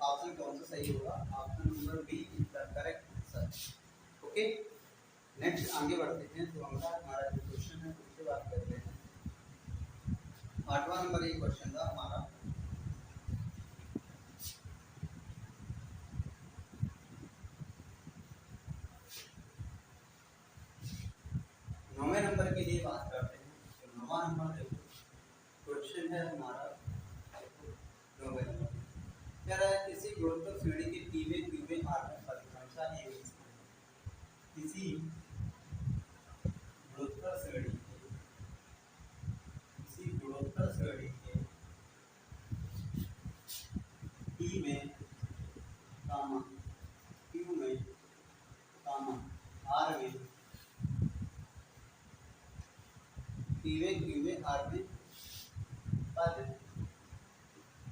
ऑप्शन कौन सा सही होगा, ऑप्शन नंबर बी इधर करेक्ट आंसर, ओके। नेक्स्ट आगे बढ़ते हैं, तो हमारा जो क्वेश्चन है उससे बात करते हैं। 8वां नंबर एक क्वेश्चन था हमारा, नौवें नंबर के लिए बात करते हैं। तो 9वां नंबर देखो क्वेश्चन है हमारा, 9वें नंबर कह रहा है किसी गुणोत्तर श्रेणी के पीवें क्यूवें आरवें पद क्रमशः ए बी सी, किसी गुणोत्तर श्रेणी के पी में कामा क्यू में कामा आर में, पीवें क्यूवें आर में पद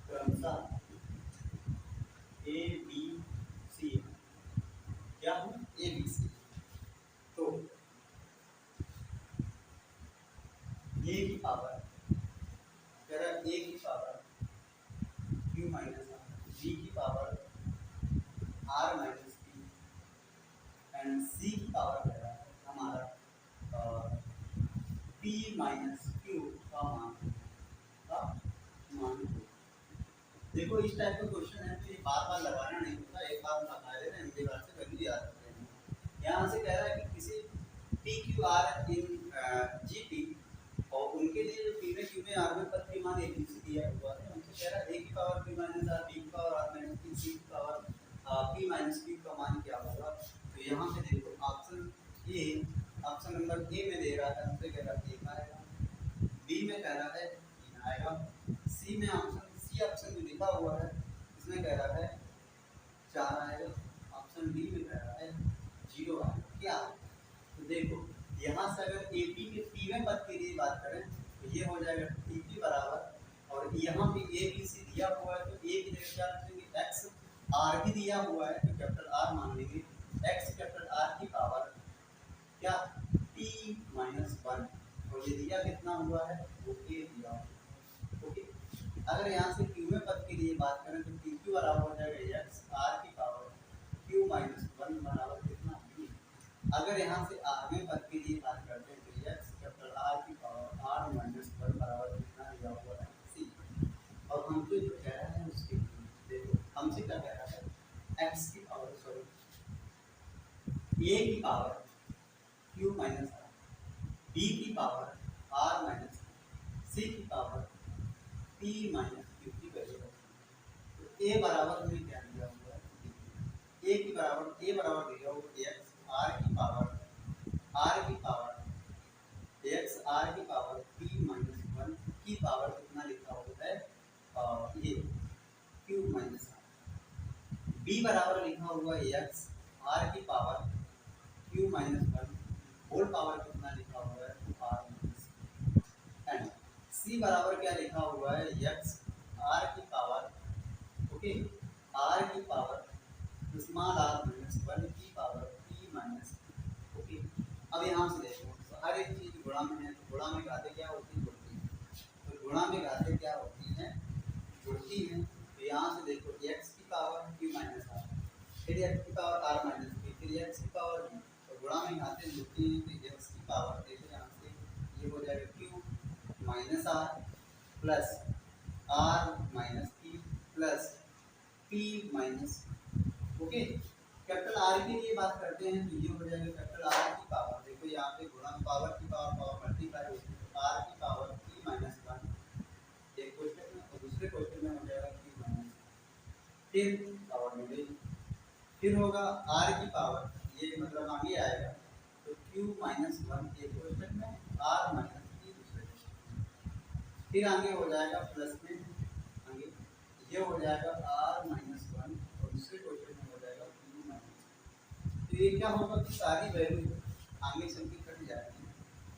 क्रमशः ए बी सी, क्या हो ए बी सी, तो ए की पावर कह रहा है ए की power Q minus R, B की power R minus P, and C की पावर कह रहा है हमारा पी माइनस क्यू का मान। देखो इस टाइप का क्वेश्चन है तो ये बार बार लगाना नहीं होता, एक बार लगा देना, अगली बार से वैल्यू याद रख लेना। यहाँ से कह रहा है कि किसी P Q R in G P, और उनके लिए जो पी में क्यू में आर में पद के मान ए बी सी दिया हुआ है, हमसे कह रहा है ए की power P minus R, B की power R minus P, C की पावर पी माइनस क्यू का मान क्या होगा। तो यहाँ पे देखो option A, option number A में दे रहा रहा है, हमसे कह रहा है 1 आएगा, बी में कह रहा है 3 आएगा, सी में ऑप्शन में लिखा हुआ है इसमें कह रहा है 4 आएगा, ऑप्शन डी में कह रहा है 0 आएगा। क्या तो देखो यहाँ से अगर ए पी के तीसरे पद के लिए बात करें तो ये हो जाएगा टी पी बराबर, और यहाँ पे ए बी सी दिया हुआ है तो ए की जगह क्या रखेंगे एक्स, आर भी दिया हुआ है तो कैपिटल आर मान लेंगे, एक्स कैपिटल आर की पावर क्या टी माइनस 1, और ये दिया कितना हुआ है वो ए दिया हुआ है। ओके, अगर यहाँ से क्यूवें पद के लिए बात करें तो टी क्यू बराबर हो जाएगा एक्स आर की पावर क्यू माइनस 1 बराबर कितना बी। अगर यहाँ से आरवें पद के लिए बात करते हैं तो एक्स कैपिटल आर की पावर आर माइनस 1 बराबर कितना दिया हुआ है सी, और हमसे जो कह रहा है उसके देखो हमसे क्या कह रहा है एक्स की पावर ए की power Q minus R, B की पावर आर माइनस, सी की पावर पी माइनस क्यू की वैल्यू। तो ए बराबर हमें क्या दिया हुआ है, ए की बराबर ए बराबर दिया हुआ है एक्स आर की पावर एक्स आर की पावर पी माइनस 1 की पावर कितना लिखा होता है ये क्यू माइनस आर, बी बराबर लिखा हुआ है एक्स आर की power Q minus 1 whole power कितना लिखा हुआ है आर माइनस, एंड सी बराबर क्या लिखा हुआ है एक्स आर की पावर ओके आर की पावर स्मॉल आर माइनस 1 की पावर पी माइनस। ओके, अब यहाँ से देखो तो हर एक चीज गुणा में है तो गुणा में घाते क्या होती है जुड़ती है, तो गुणा में घाते क्या होती है जुड़ती है। तो यहाँ से देखो एक्स की पावर क्यू माइनस आर, फिर एक्स की पावर आर माइनस बी, फिर एक्स की पावर बी, तो गुणा में घाते जुड़ती है तो एक्स की पावर देखो यहाँ से ये हो जाएगा Q minus R plus R minus P plus P minus. Okay, capital R के लिए बात करते हैं तो ये हो जाएगा कैपिटल आर की पावर, देखो यहाँ पे गुणा पावर की पावर मल्टीप्लाई होती है तो आर की पावर पी माइनस 1 एक क्वेश्चन में, और दूसरे क्वेश्चन में हो जाएगा पी माइनस, फिर पावर मिलेगी, फिर होगा आर की पावर ये मतलब आगे आएगा तो क्यू माइनस 1 एक क्वेश्चन में, आर माइनस पी दूसरे क्वेश्चन में, फिर आगे हो जाएगा प्लस में आगे ये हो जाएगा आर माइनस 1 और दूसरे क्वेश्चन में हो जाएगा क्यू माइनस। तो ये क्या होगा कि सारी वैल्यू आगे चल के कट जाएगी,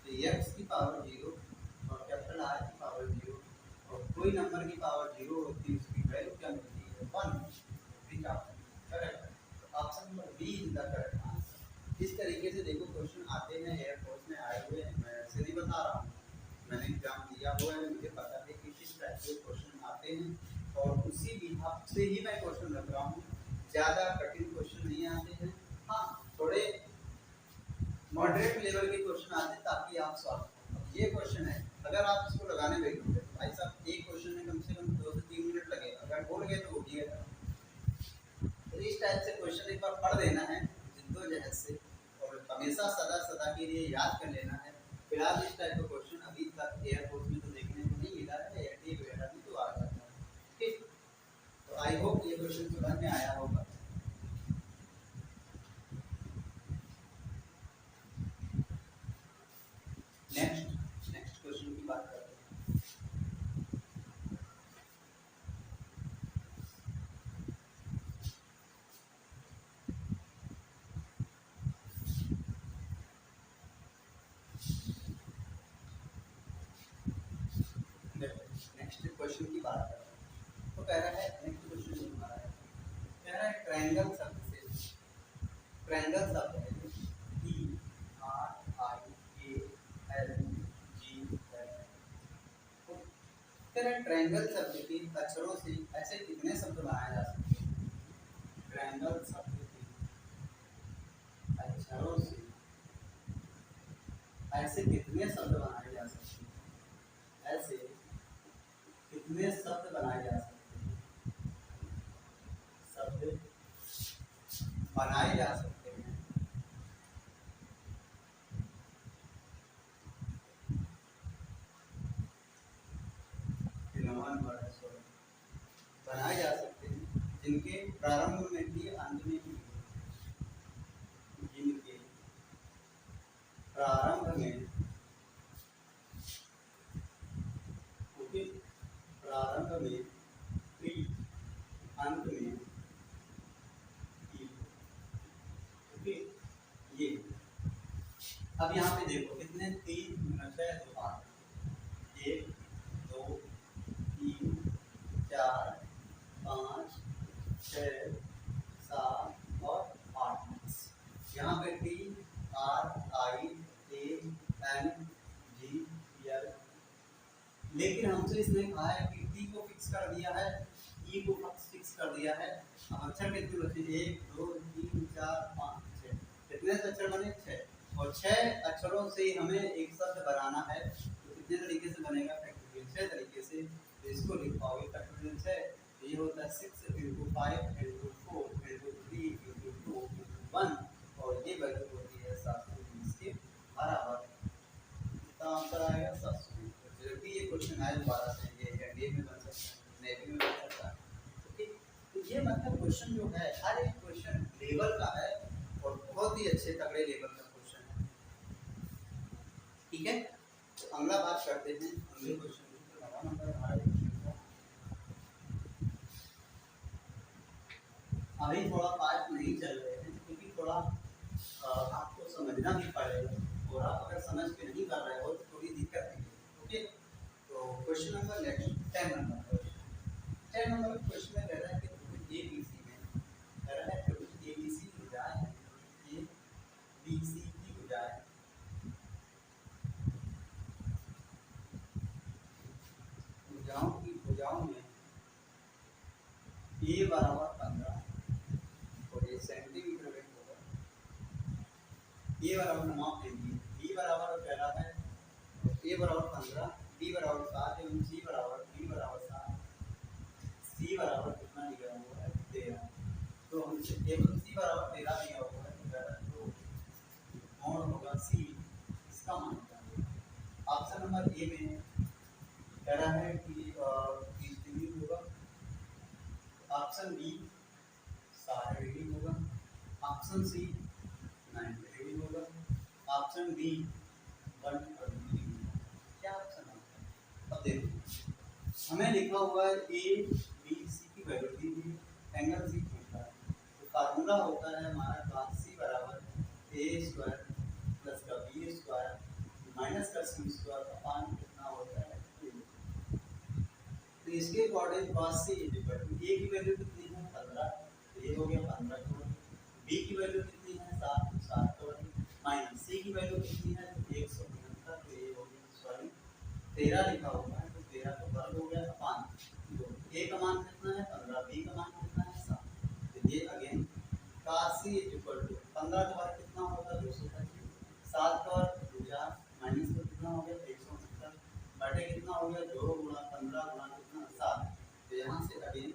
तो एक्स की पावर 0 और कैपिटल आर की पावर 0 और कोई नंबर की पावर 0 होती है उसकी वैल्यू क्या मिलती है 1, करेक्ट। तो option number B is the correct answer. इस तरीके से देखो क्वेश्चन आते हैं एयरफोर्स में आए हुए हैं, मैं ऐसे नहीं बता रहा हूँ, मैंने एग्जाम दिया हुआ है, मुझे पता है कि किस टाइप के क्वेश्चन आते हैं और उसी हिसाब से ही मैं क्वेश्चन रख रहा हूँ, ज़्यादा कठिन क्वेश्चन नहीं आते हैं, हाँ थोड़े मॉडरेट लेवल के क्वेश्चन आते हैं ताकि आप सॉल्व। ये क्वेश्चन है अगर आप इसको लगाने बैठोगे तो भाई साहब एक क्वेश्चन में कम से कम 2 से 3 मिनट लगे, अगर भूल गए तो भूलिएगा। तो इस टाइप से क्वेश्चन एक बार पढ़ देना है जिद्दोजहद से और हमेशा सदा सदा के लिए याद कर लेना है। फिलहाल इस टाइप का क्वेश्चन अभी तक एयरफोर्स में तो देखने को नहीं मिला है, एयरटी वगैरह में तो आ जाता है। ठीक, तो आई होप ये क्वेश्चन समझ में आया होगा। नेक्स्ट क्वेश्चन की बात करते हैं। नेक्स्ट क्वेश्चन की बात करते हैं तो कह रहा है नेक्स्ट क्वेश्चन हमारा है, कह रहा है ट्रायंगल शब्द से, ट्रायंगल शब्द है T R I A L G L, कह रहा है ट्रायंगल शब्द के अक्षरों से ऐसे कितने शब्द बनाए जा सकते हैं, ट्रायंगल शब्द के अक्षरों से ऐसे कितने शब्द बनाए जा सकते हैं, ऐसे कितने शब्द बनाए जा सकते हैं, शब्द बनाए जा सकते हैं। बनाए जा सकते हैं जिनके प्रारंभ में भी अंत में भी, जिनके प्रारंभ में अब यहाँ पे देखो कितने 3 × 6 = 1 2 3 4 5 6 7 और 8। यहाँ पे T R I A N G L, लेकिन हमसे इसने कहा है कि T को फिक्स कर दिया है, E को फिक्स कर दिया है। अब अक्षर कितने बचे? 1 2 3 4 5 6। कितने अक्षर बने? 6। और 6 अक्षरों से हमें एक शब्द बनाना है, तो कितने तरीके से बनेगा? फैक्टोरियल 6 तरीके से। तो इसको लिख पाओगे फैक्टोरियल 6। ये होता है 6 × 5 × 4 × 3 × 2 × 1, और ये वैल्यू होती है 720 के बराबर। इसका आंसर आएगा 720। जब भी ये क्वेश्चन आए दोबारा से, ये एनडीए में बन सकता है, नेवी में बन सकता है। ओके, तो ये मतलब क्वेश्चन जो है हर एक क्वेश्चन लेवल का है और बहुत ही अच्छे तगड़े लेवल का क्वेश्चन है। ठीक है, तो अगला बात करते हैं अगले क्वेश्चन की। 9वां नंबर हमारा क्वेश्चन का अभी थोड़ा पार्ट नहीं चल रहे हैं क्योंकि थोड़ा आपको समझना भी पड़ेगा, और आप अगर समझ के नहीं कर रहे हो तो थोड़ी दिक्कत है। ओके, तो question number next 10 number question में कह रहा है कि ABC में कह रहा है कि ABC की भुजाएं हैं, ABC की भुजाएं भुजाओं में A बराबर 15 और ये सेंटीमीटर में होगा। A बराबर माप लेंगे, B बराबर कह रहा है A बराबर 15, B बराबर 7 एवं C बराबर B बराबर 7, C बराबर कितना दिया हुआ है? 13। तो हम केवल C बराबर 13 दिया हुआ है, तो कौन होगा C? इसका मान निकालिए। ऑप्शन नंबर ए में कह रहा है कि 30 डिग्री होगा, ऑप्शन बी 60 डिग्री होगा, ऑप्शन सी 90 डिग्री होगा, ऑप्शन डी 130 डिग्री होगा। क्या ऑप्शन है? अब देखो हमें लिखा हुआ है ए बी सी की वैल्यू दी हुई, एंगल सी पूछा है, तो फार्मूला होता है हमारा cos सी बराबर ए स्क्वायर प्लस का बी स्क्वायर माइनस का सी स्क्वायर अपान कितना होता है 2। तो इसके according cos C equal to A की वैल्यू कितनी है? 15, तो ये हो गया 15 का, बी की वैल्यू कितनी है? 7, 7 का, माइनस सी की वैल्यू कितनी है? 175, तो ये हो गया सॉरी 13 लिखा हुआ है, तो 13 का वर्ग हो गया अपान 2। ए का मान कितना है? 15, बी का मान कितना है? 7। तो ये again cos C equal to 15 का वर्ग कितना होगा? 225, 7 का वर्ग 2000 माइनस का कितना हो गया? 170 बटे कितना हो गया? 2 × 15 × कितना? 7। तो यहाँ से अगेन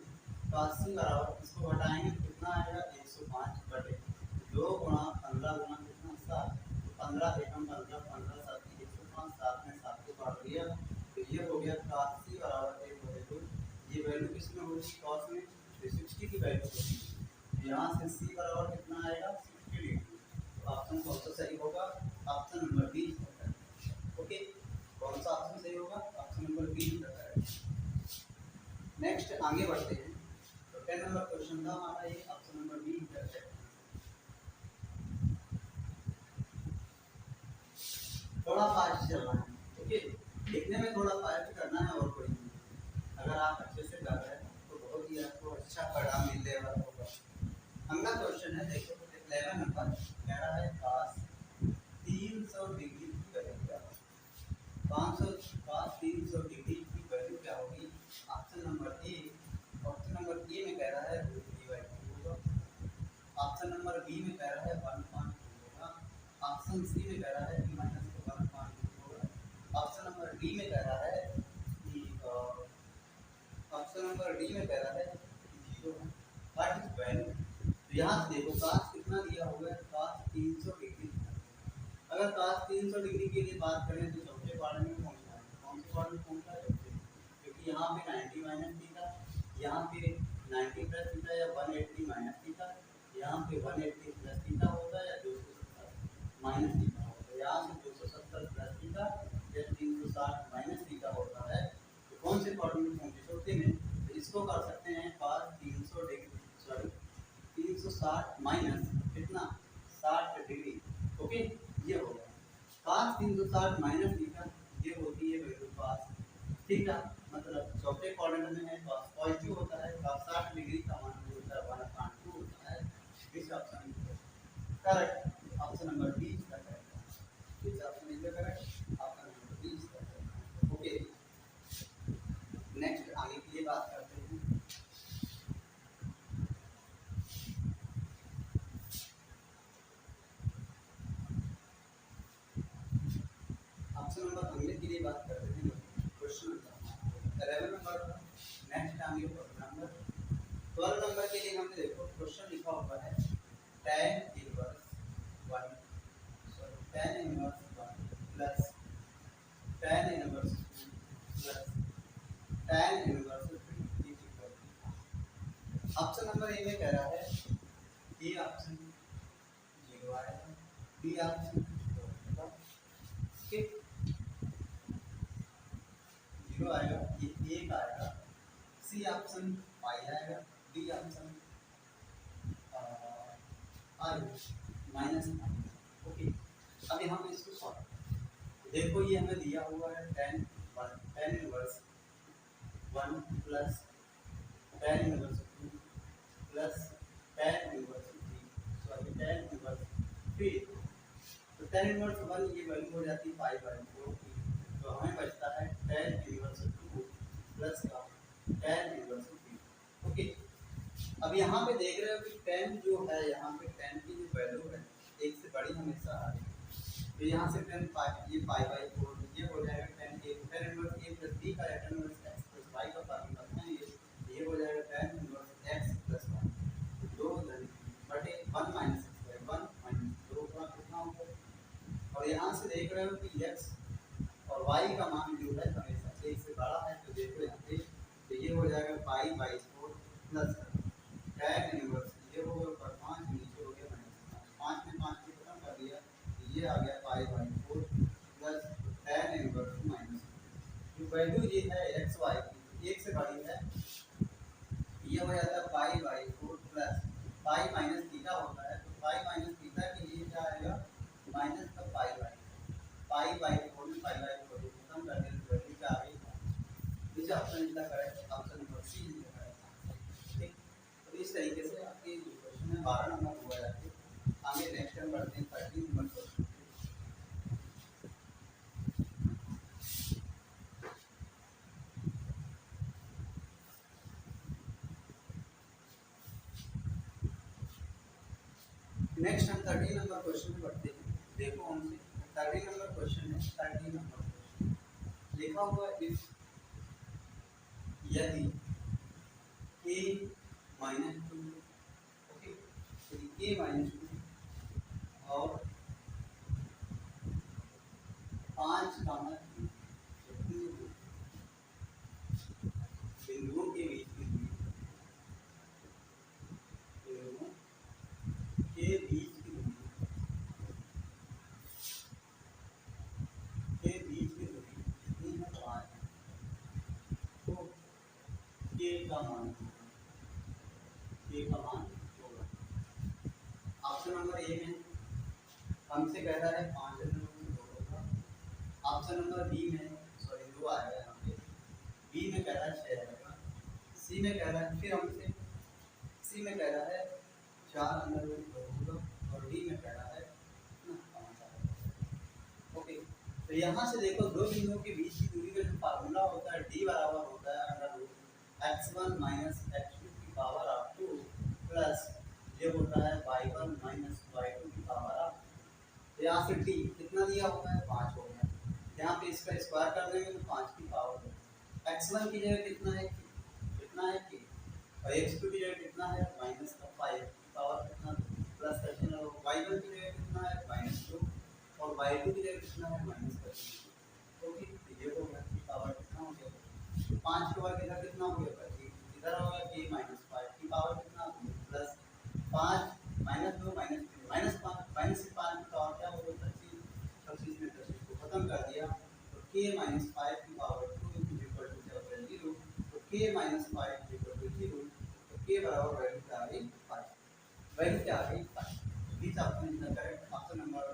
cos सी बराबर इसको घटाएंगे तो कितना आएगा? 105 बटे 2 × 15 × कितना? 7। तो 15 एकम 15, 15 7 105, 7 में 7 को काट दिया, तो ये हो गया cos सी बराबर 1/2। ये वैल्यू किसमें होगी? cos में, तो 60 की वैल्यू होगी। यहाँ से सी बराबर कितना आएगा? 60 डिग्री। तो ऑप्शन कौन सा सही होगा? Option number B. ओके, कौन सा ऑप्शन सही होगा? ऑप्शन नंबर बी होता है। नेक्स्ट आगे बढ़ते हैं। तो 10 नंबर क्वेश्चन था हमारा ये, ऑप्शन नंबर बी करते हैं। थोड़ा फास्ट चलना है, ओके, लिखने में थोड़ा फास्ट करना है और कोई नहीं। अगर आप अच्छे से कर रहे हैं तो बहुत ही आपको अच्छा परिणाम मिलने वाला होगा। अगला क्वेश्चन है, देखो 11 नंबर कह रहा है cos 300 डिग्री की वैल्यू क्या होगी? 500 cos 300 डिग्री की वैल्यू क्या होगी? ऑप्शन नंबर ए में कह रहा है √3/2 होगा, ऑप्शन नंबर बी में कह रहा है 1.2 होगा, ऑप्शन सी में कह रहा है कि -1.2 होगा, ऑप्शन नंबर डी में कह रहा है कि ऑप्शन नंबर डी में कह रहा है कि 0 है। What is value? तो यहाँ से देखो cos कितना दिया हुआ है? cos 300 degree. अगर cos 300 डिग्री के लिए बात करें तो चौथे क्वाड्रेंट में पहुंचना है। कौन से क्वाड्रेंट में पहुंचना है? चौथे, क्योंकि यहाँ पे 90 माइनस थीटा, यहाँ पे 90 प्लस थीटा या 180 माइनस थीटा, यहाँ पे 180 प्लस थीटा होता है या 270 माइनस थीटा होता है। यहाँ से 270 प्लस थीटा या 360 माइनस थीटा होता है। तो कौन से क्वाड्रेंट में पहुंचे? चौथे में। तो इसको कर सकते हैं cos 300 डिग्री सॉरी 360 माइनस कितना? 60 डिग्री। ओके, ये हो गया। 360 माइनस थीटा ये होती है वैल्यू cos थीटा, मतलब चौथे क्वाड्रेंट में है cos पॉजिटिव होता है, cos 60 डिग्री का मान होता है 1/2 होता है। इस option correct, option number B इसका करेक्ट है। इस option is correct, option number B इसका करेक्ट है। ओके, नेक्स्ट आगे की बात करते हैं। ऑप्शन नंबर अगले के लिए बात करते हैं। क्वेश्चन 11 नंबर, नेक्स्ट आगे नंबर 12 नंबर के लिए हमने देखो क्वेश्चन लिखा हुआ है tan inverse 1 sorry tan inverse 1 plus tan inverse 2 plus tan inverse 3 equal. Option number A में कह रहा है ए ऑप्शन 0 आएगा, बी ऑप्शन 0 आएगा, ये 1 आएगा, सी ऑप्शन पाई आएगा, D option R minus. Okay, अभी हम इसको सॉल्व देखो, ये हमें दिया हुआ है tan inverse 1 plus tan inverse 2 plus tan inverse 3 sorry tan inverse 3। तो tan इनवर्स 1 ये वैल्यू हो जाती है पाई/4 की, तो हमें बचता है tan इनवर्स 2 प्लस का tan इनवर्स 3। ओके, अब यहाँ पे देख रहे हो कि tan जो है, यहाँ पे tan की जो वैल्यू है एक से बड़ी हमेशा आ रही है, तो यहाँ से tan पाई, ये पाई/4 ये हो जाएगा tan inverse a plus b का tan inverse x plus y का फॉर्मूला है, ये हो जाएगा tan inverse x plus y 2/1 minus x 1 minus 2 का कितना होगा। और यहाँ से देख रहे हो कि x और y का मान जो है हमेशा एक से बड़ा है, तो देखो यहाँ पे तो ये हो जाएगा पाई/4 प्लस tan इनवर्स ये हो गया ऊपर 5 नीचे हो गया -5 में 5 से खत्म कर दिया, तो ये आ गया पाई/4 प्लस tan इनवर्स माइनस जो वैल्यू ये है x y की एक से बड़ी है, ये हो जाता है पाई/4 प्लस पाई माइनस थीटा होता है, तो पाई माइनस थीटा के लिए क्या आएगा माइनस का पाई/4 में पाई/4 खत्म कर दें तो वैल्यू क्या आ गई। इस ऑप्शन इसका correct option number C is correct. ठीक, तो इस तरीके से आपके क्वेश्चन में 12 नंबर हुआ जाते हैं। आगे नेक्स्ट टाइम बढ़ते हैं 13 नंबर क्वेश्चन। नेक्स्ट हम 13 नंबर क्वेश्चन पढ़ते हैं। देखो हमसे 13 नंबर क्वेश्चन है। 13 नंबर क्वेश्चन लिखा हुआ है इफ यदि a माइनस 2 ओके, तो a माइनस 2 और 5 बिंदुओं के बीच की दूरी, बिंदुओं के बीच की दूरी कितनी है 5, तो k का मान होगा। ऑप्शन नंबर ए में हमसे कह रहा है 5 होगा, ऑप्शन नंबर बी में सॉरी 2 आएगा, यहाँ पे बी में कह रहा है 6 आएगा, सी में कह रहा है फिर हमसे सी में कह रहा है 4 होगा और डी में कह रहा है 5 आएगा। ओके, तो यहाँ से देखो दो बिंदुओं के बीच की दूरी का जो फार्मूला होता है डी बराबर होता है √x1 माइनस x2 की पावर ऑफ 2 प्लस ये होता है y1 माइनस y2 की पावर ऑफ। तो यहाँ से डी कितना दिया हुआ है 5 हो गया, यहाँ पे इसका स्क्वायर कर देंगे तो 5 की पावर होगा। x1 की जगह कितना है k और x2 की जगह कितना है माइनस का 5 की पावर कितना प्लस का चिन्ह, y1 की जगह कितना है -2 और y2 की जगह कितना है माइनस का चिन्ह। ओके, ये हो गया की पावर कितना हो गया 5 के बाद इधर कितना हो गया 25, इधर हो गया k माइनस 5 की पावर कितना प्लस 5 -2 -5 माइनस 5 की पावर क्या हो गया 25 में 25 को खत्म कर दिया, तो k माइनस 5 की पावर 2 इक्वल टू 0, तो k माइनस 5 इक्वल टू 0, तो k बराबर वैल्यू क्या आ गई 5, वैल्यू क्या आ गई 5। This option is the correct option number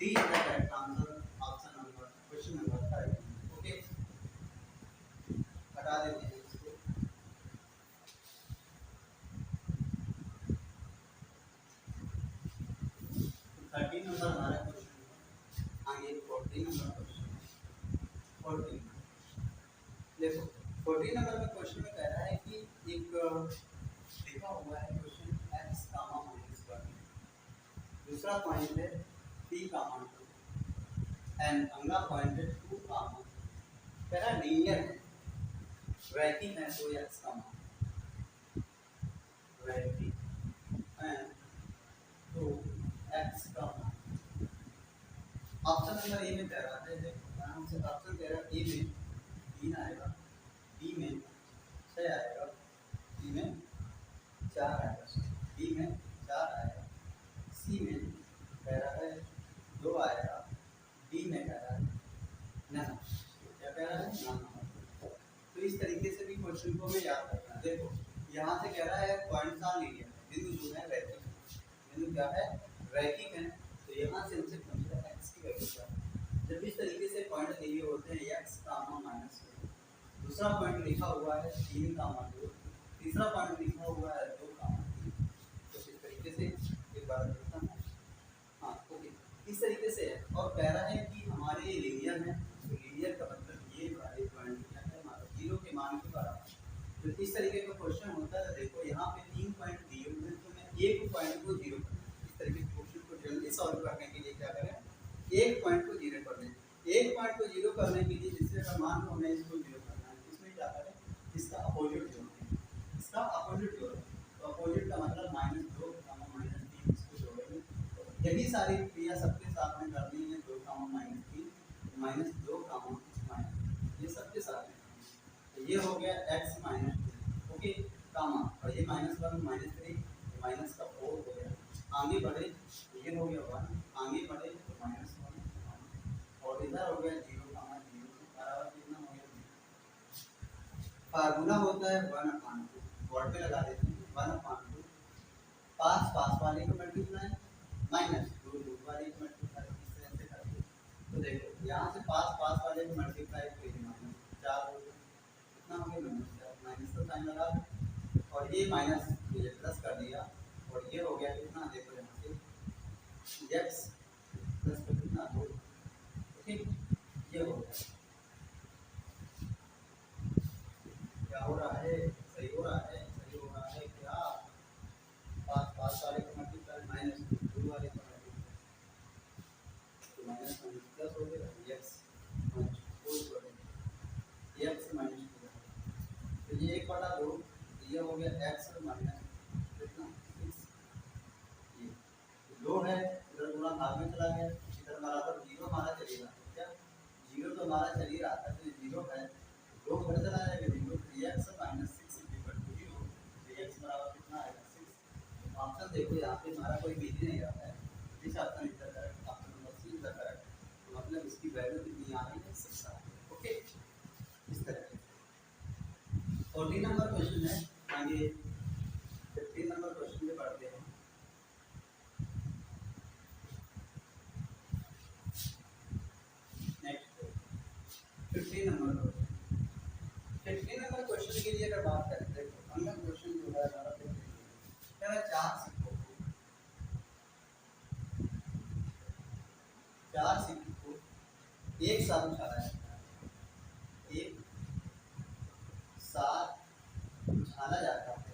D is the correct answer number question 14। देखो 14 नंबर में क्वेश्चन में कह रहा है कि एक लिखा हुआ है क्वेश्चन x कामा माइनस 1, दूसरा पॉइंट है p कामा 2 एंड अगला पॉइंट है 2 कामा, कह रहा है लीनियर है, रैखिक है, तो x कामा रैखिक एंड तो x comma. Option number A में कह रहा है, देखो आराम से ऑप्शन कह रहा है, ए में 3 आएगा, बी में 6 आएगा, सी में 4 आएगा, डी में 4 आएगा, सी में कह रहा है 2 आएगा, डी में कह रहा है ना, क्या कह रहा है ना। तो इस तरीके से भी क्वेश्चन को हमें याद रखना है। देखो यहाँ से कह रहा है पॉइंट्स आर लीनियर, बिंदु जो है रैखिक, बिंदु क्या है रैखिक है, तो यहाँ से हमसे पूछ रहा है x की वैल्यू क्या है। जब इस तरीके से पॉइंट दिए होते हैं x कामा माइनस, दूसरा पॉइंट लिखा हुआ है 3 कामा 2, तीसरा पॉइंट लिखा हुआ है 2 कामा 3, तो इस तरीके से एक बार देखता हूँ। हाँ ओके, इस तरीके से है और कह रहा है कि हमारे लीनियर है, तो लीनियर का मतलब ये वाले पॉइंट क्या है हमारा 0 के मान के बराबर। तो इस तरीके का क्वेश्चन होता है। देखो यहाँ पे 3 पॉइंट दिए हुए हैं, तो मैं एक पॉइंट को 0 कर, इस तरीके के क्वेश्चन को जल्दी सॉल्व करने के लिए क्या करें, एक पॉइंट को 0 कर दें। एक पॉइंट को 0 करने के लिए जिससे अगर मान लो हमें इसको 0 करना है, इसमें क्या करें, इसका अपोजिट जोड़ें, इसका अपोजिट जोड़ें, तो अपोजिट का मतलब -2 -3 इसको जोड़ेंगे। तो यही सारी क्रिया सबके साथ में करनी है, 2 -3 -2 माइनस, ये सबके साथ में। तो ये हो गया x -2 ओके कामा, और ये -1 -3 माइनस का 4 हो गया। आगे बढ़े तो ये हो गया 1, आगे बढ़े तो -1 और इधर हो गया 0 कामा 0 बराबर कितना हो गया। फार्मूला होता है 1/2, बोर्ड पे लगा देते हैं 1/2, पास पास वाले को मल्टीप्लाई माइनस दूर दूर वाले को मल्टीप्लाई, इस तरह से करके। तो देखो यहाँ से पास पास वाले को मल्टीप्लाई करेंगे, -4 हो गया, कितना हो गया -4, माइनस का साइन लगा और ये माइनस ये प्लस कर दिया, और ये हो गया कितना, देखो यहाँ से x प्लस का कितना 2, ठीक ये हो गया। क्या हो रहा है, सही हो रहा है, सही हो रहा है क्या, पास पास वाले को मल्टीप्लाई माइनस दूर वाले को मल्टीप्लाई, तो माइनस प्लस हो गया, x माइनस 4 x माइनस 2, तो ये 1/2, ये हो गया x माइनस कितना 6, ये 2 है, इधर गुणा भाग में चला गया, इधर बराबर 0 हमारा चलेगा, क्या 0 तो हमारा चल ही रहा था, तो 0 है, 2 उधर चला जाएगा 0, 3x minus 6 equal to 0, 3x बराबर कितना आएगा 6। ऑप्शन देखो यहाँ पे हमारा कोई बिजी नहीं रहता है, जिस ऑप्शन इधर करेक्ट, ऑप्शन नंबर सी इधर करेक्ट, तो मतलब इसकी वैल्यू कितनी आ रही है 6 आ रही है। ओके इस तरह 14 नंबर क्वेश्चन है। आगे 15 नंबर क्वेश्चन पे बढ़ते हैं। Next 15 number question, 15 number question के लिए अगर बात करें, देखो अगला क्वेश्चन जो है हमारा क्या है, 4 सिक्कों को, 4 सिक्कों को एक साथ उछाला जाता है, एक साथ उछाला जाता है,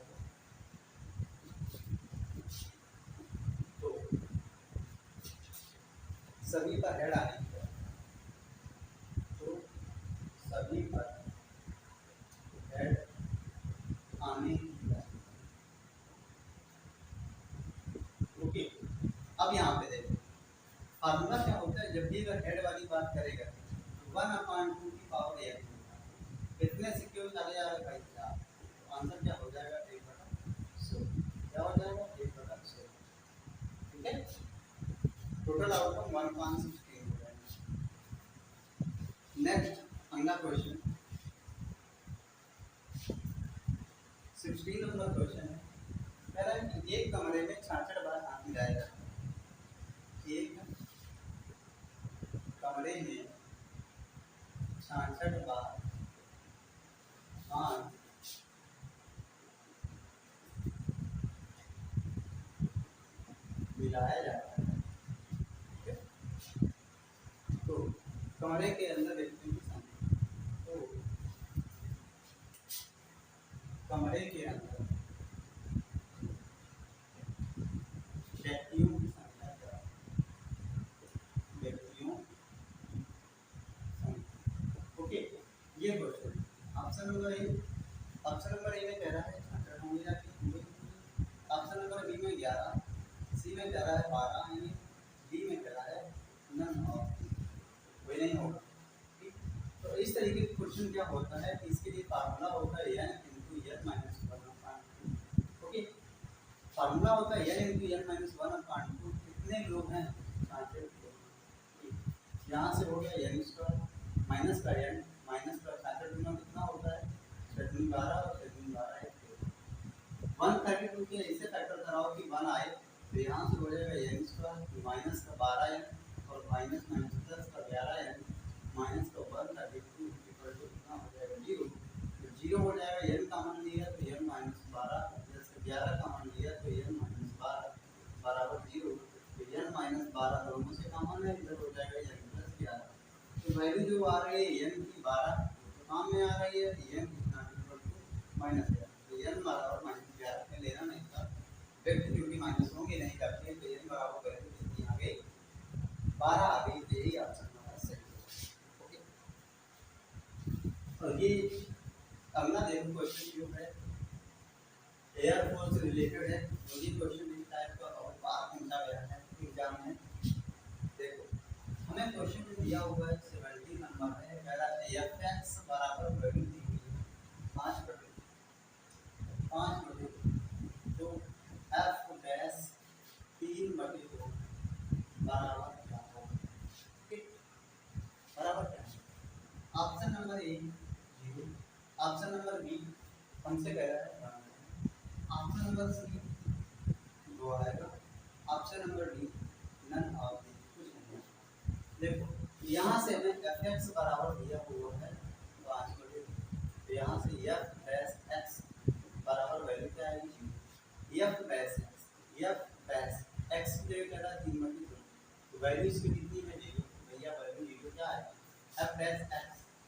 तो सभी पर हेड आने की, तो सभी पर हेड आने की। ओके अब यहाँ पे देखो फार्मूला क्या होता है, जब भी अगर हेड वाली बात करेगा तो 1/2 की पावर a, कितने सिक्के उछाले जा रहे भाई 4, तो आंसर क्या हो जाएगा 1/100, क्या हो जाएगा 1/100, ठीक है, टोटल आउटकम 1/16 हो जाएगा। नेक्स्ट अगला क्वेश्चन 16 नंबर क्वेश्चन है, कह रहा है कि एक कमरे में 66 बार हाथ मिलाया जाता है, एक कमरे में 66 बार हाथ मिलाया जाता है, तो कमरे के अंदर व्यक्तियों की संख्या, तो कमरे के अंदर व्यक्तियों की संख्या क्या है? व्यक्तियों संख्या। ओके, ये question option number A, option number A में कह रहा है ऑप्शन नंबर बी में 11, सी में कह रहा है 12, डी में कह रहा है नन ऑफ, वही नहीं होगा। ठीक, तो इस तरीके के क्वेश्चन क्या होता है कि इसके लिए फार्मूला होता है n into n minus 1/2। Okay, formula होता है n into n minus 1/2। कितने लोग हैं? 5 लोग। यहाँ से हो गया n स्क्वायर माइनस का n माइनस का 66 गुना कितना होता है? 12 और 12 132 के ऐसे फैक्टर कराओ कि 1 आए, तो यहाँ से हो जाएगा n स्क्वायर माइनस का 12n और माइनस माइनस प्लस का 11n माइनस का 132 इक्वल टू कितना हो जाएगा? 0। तो 0 हो जाएगा, n कॉमन लिया तो n माइनस 12 प्लस 11 कॉमन लिया तो n माइनस 12 बराबर 0। तो n माइनस 12 दोनों से कॉमन है, इधर हो जाएगा n प्लस 11। तो वैल्यू जो आ रही है n की 12 तो काम में आ रही है, n कितना इक्वल टू माइनस 11। तो n बराबर माइनस 11 में लेना नहीं था, व्यक्ति क्योंकि माइनस होंगे नहीं करते हैं, तो n बराबर वैल्यू कितनी आ गई? 12 आ गई। तो यही ऑप्शन हमारा सही है। ओके, और ये अगला देखो क्वेश्चन जो है एयरफोर्स से रिलेटेड है। तो ये क्वेश्चन इस टाइप का और बार पूछा गया है एग्जाम में। देखो, हमें क्वेश्चन में दिया हुआ है 70 नंबर है, कह रहा है fx बराबर वैल्यू दी हुई है 5/5 तो f डैश 3/2 बराबर क्या होगा? ठीक, बराबर क्या है? Option number A 0, option number B हमसे कह रहा है 1, ऑप्शन नंबर सी 2 आएगा, option number D none of the कुछ नहीं। देखो, यहाँ से हमें fx बराबर दिया हुआ है 5/2, तो यहाँ से f डैश x बराबर वैल्यू क्या आएगी? f डैश x की जगह कह रहा है 3/2, तो वैल्यू इसकी कितनी है? 0। भैया वैल्यू 0 क्या है? f डैश x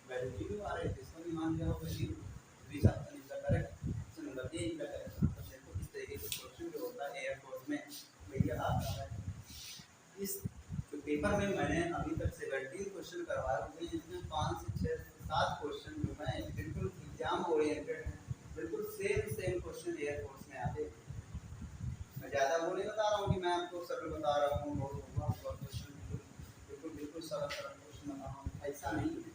वैल्यू 0 आ रही है, इसको भी मान लिया होगा 0। तो ऑप्शन इसका करेक्ट, ऑप्शन नंबर ए का करेक्ट। तो देखो इस तरीके के क्वेश्चन जो होता है एयरफोर्स में भैया आता है। इस पेपर में मैंने अभी तक 17 क्वेश्चन करवाए हुए, जिसमें 5 से 6 से 7 क्वेश्चन जो है बिल्कुल एग्जाम ओरिएंटेड है, बिल्कुल सेम क्वेश्चन एयरफोर्स में आते हैं। मैं ज़्यादा वो नहीं बता रहा हूँ कि मैं आपको सरल बता रहा हूँ बहुत क्वेश्चन बिल्कुल सरल क्वेश्चन बता रहा हूँ, ऐसा नहीं है।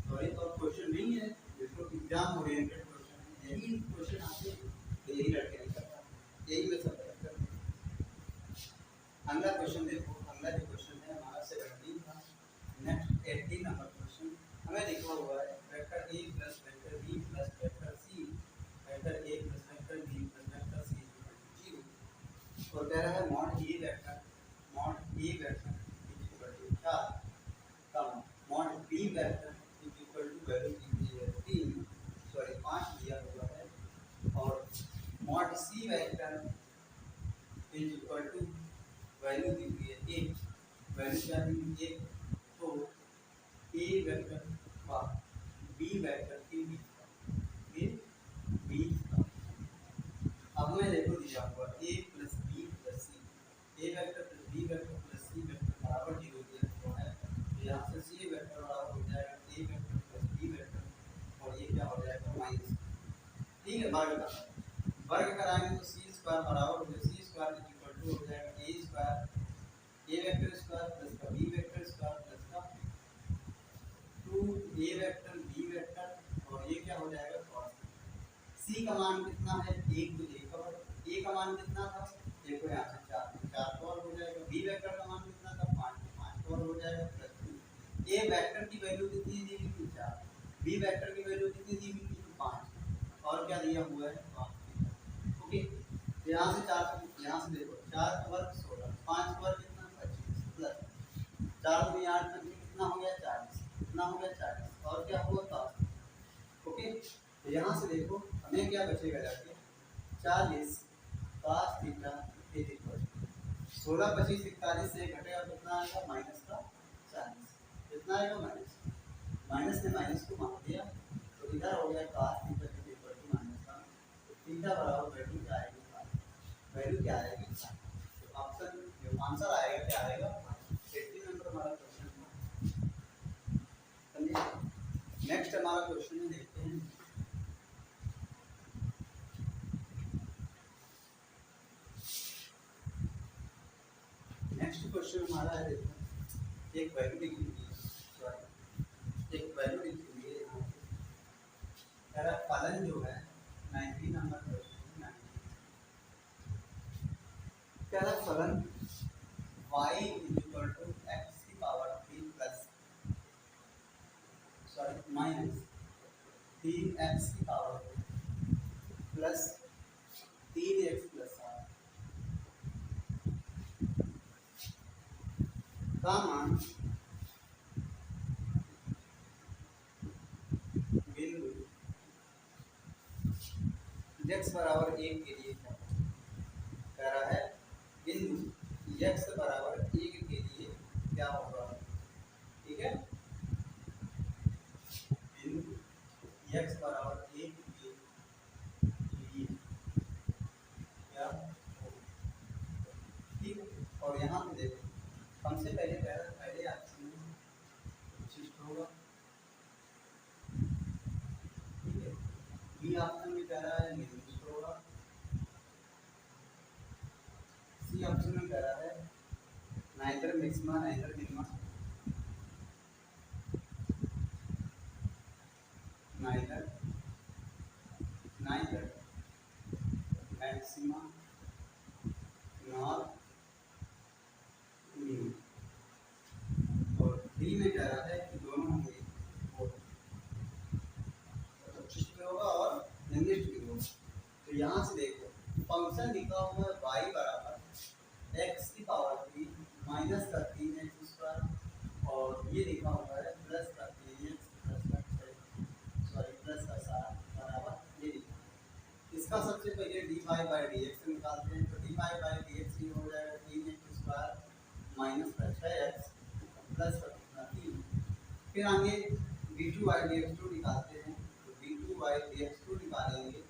सॉरी, तो क्वेश्चन नहीं है, बिल्कुल एग्जाम ओरिएंटेड क्वेश्चन है। यही क्वेश्चन आते हैं, यही लड़के नहीं करता, यही मैं सब करता हूँ। अगला क्वेश्चन देखो, अगला जो क्वेश्चन है हमारा 17 था। नेक्स्ट 18 नंबर क्वेश्चन हमें लिखा हुआ है vector a plus vector b plus vector c, vector a plus vector b plus vector c 0। और कह रहा है mod a vector equal to 4 कम mod b vector equal to value दी है 3 सॉरी 5 दिया हुआ है, और mod c vector is equal to value दी हुई है 1। वैल्यू क्या दी हुई है? तो a वेक्टर का b वेक्टर के बीच का अब मैं देखो दिया हुआ a plus b plus c, a vector plus b vector plus c vector बराबर 0 दिया हुआ है। तो यहाँ से c वेक्टर बराबर हो जाएगा a vector plus b vector, और ये क्या हो जाएगा माइनस। ठीक है, वर्ग कराएंगे तो c स्क्वायर बराबर हो जाएगा c स्क्वायर इक्वल टू हो जाएगा a square a vector square plus का b वेक्टर स्क्वायर प्लस का 2a वेक्टर b वेक्टर, और ये क्या हो जाएगा cos। c का मान कितना है? 1 तो 1 और a का मान कितना था? देखो यहाँ से 4 तो और हो जाएगा। b वेक्टर का मान कितना था? 5 तो और हो जाएगा प्लस 2। a वेक्टर की वैल्यू कितनी दी हुई थी? 4। b वेक्टर की वैल्यू कितनी दी हुई थी? 5। और क्या दिया हुआ है? 5। ओके, तो यहाँ से 4, यहाँ से देखो 4 का वर्ग 16, 5 का वर्ग कितना? 25 प्लस 4 में 8 तक कितना हो गया? 40। कितना हो गया? 40। और क्या हुआ था? ओके, तो यहाँ से देखो हमें क्या बचेगा जाके 40 cos थीटा इज इक्वल 16 25 41 से घटेगा कितना आएगा? माइनस का 40। कितना आएगा माइनस, माइनस ने माइनस को मार दिया तो इधर हो गया cos theta equal to minus का, तो थीटा बराबर वैल्यू क्या आएगी, वैल्यू क्या आएगी, तो ऑप्शन जो आंसर आएगा क्या आएगा 18 नंबर हमारा क्वेश्चन था। समझिए नेक्स्ट हमारा क्वेश्चन में देखते हैं। नेक्स्ट क्वेश्चन हमारा है, देखो एक वैल्यू लिखी हुई है, सॉरी एक वैल्यू लिखी हुई है यहाँ पे, मेरा फलन जो है 19 नंबर क्वेश्चन में क्या है, फलन y इक्वल टू x की power 3 plus sorry minus 3x की पावर प्लस 3x प्लस 7 का मान बिंदु x बराबर 1 के लिए क्या कह रहा है, बिंदु x बराबर 1 के लिए क्या होगा, ठीक है, बिंदु x बराबर 1 के लिए क्या होगा, ठीक है। और यहाँ पे देखो हमसे पहले ऑप्शन में विशिष्ट होगा, ठीक है, बी ऑप्शन में कह रहा है निर्दिष्ट होगा, सी ऑप्शन में कह रहा है neither maxima neither minima, neither maxima nor minima, और डी में कह रहा है कि दोनों होंगे विशिष्ट होगा और निर्दिष्ट भी होगा। तो यहाँ से देखो फंक्शन लिखा हुआ है y बराबर x की पावर 3 माइनस का 3x स्क्वायर, और ये लिखा हुआ है प्लस का 3x प्लस का 6 सॉरी प्लस का 7 बराबर ये लिखा है। इसका सबसे पहले dy बाई dx निकालते हैं, तो dy बाई dx ये हो जाएगा 3x स्क्वायर माइनस का 6x प्लस का 3, फिर आगे d2 बाई dx2 निकालते हैं, तो d2 बाई dx2 निकालेंगे,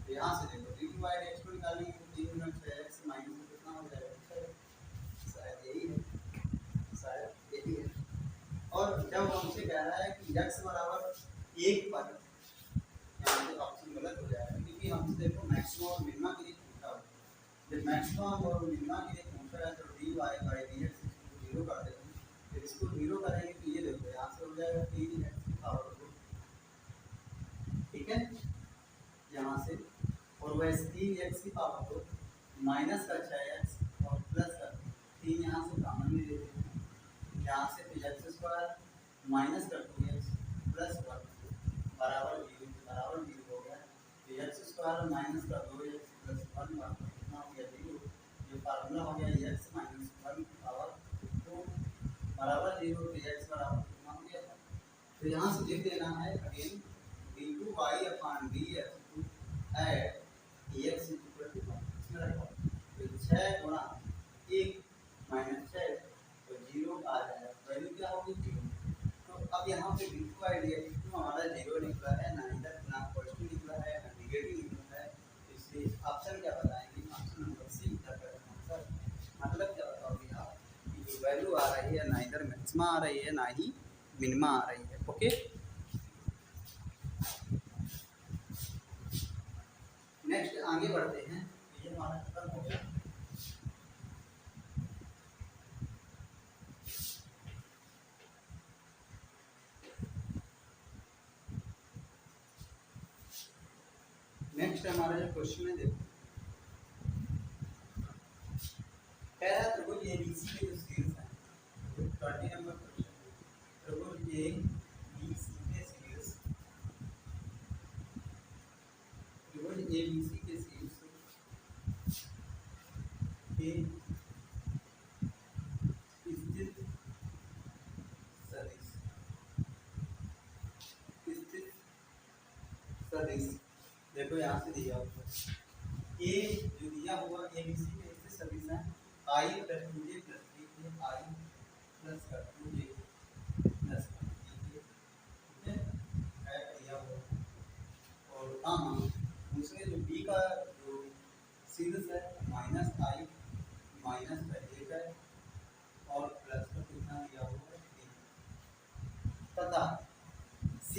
तो यहाँ से देखो d2 बाई dx2 निकालेंगे तो 3 गुना 6x माइनस कितना हो जाएगा 6, शायद यही है, शायद यही है। और जब हमसे कह रहा है कि x बराबर 1 पर, यहाँ पे ऑप्शन गलत हो जाएगा क्योंकि हमसे देखो मैक्सिमम और मिनिमा के लिए पूछा है, जब मैक्सिमम और मिनिमा के लिए पूछा है तो dy बाई dx इसको 0 कर देते हैं, फिर इसको 0 करेंगे तो ये देखो यहाँ से हो जाएगा 3x की पावर 2, ठीक है, यहाँ से, और वैसे 3x की पावर 2 माइनस का 6x और प्लस का 3 यहाँ से कॉमन ले लेते हैं, यहाँ से फिर x स्क्वायर माइनस का 2x प्लस 1 बराबर 0 हो गया, तो x स्क्वायर माइनस का 2x प्लस 1 कितना हो गया 0, ये फार्मूला हो गया x माइनस 1 पावर 2 बराबर 0, तो x बराबर कितना हो गया था, तो यहाँ से लिख देना है again d2y upon dx at dx equal to 1, इसमें रखो तो 6 गुणा 1 माइनस 6 तो 0 आ जाएगा, वैल्यू क्या होगी 0। तो अब यहाँ पे d2y dx हमारा 0 निकला है, ना इधर ना पॉजिटिव निकला है ना नेगेटिव निकला है, इसलिए ऑप्शन क्या बताएंगे, ऑप्शन नंबर सी का आंसर, मतलब क्या बताओगे आप कि जो वैल्यू आ रही है ना इधर मैक्सिमा आ रही है ना ही मिनिमा आ रही है, ओके। नेक्स्ट आगे बढ़ते हैं, ये हमारा खत्म हो गया। नेक्स्ट हमारा जो क्वेश्चन है देखो, कह रहा है त्रिभुज एबीसी के जो शीर्ष हैं, 20 नंबर क्वेश्चन है, त्रिभुज एबीसी के शीर्ष, त्रिभुज एबीसी के शीर्ष के स्थित सदिश देखो यहाँ से दिया हुआ ए जो दिया हुआ एबीसी में स्थित सदिश है i plus 2j plus 3 i plus 2j plus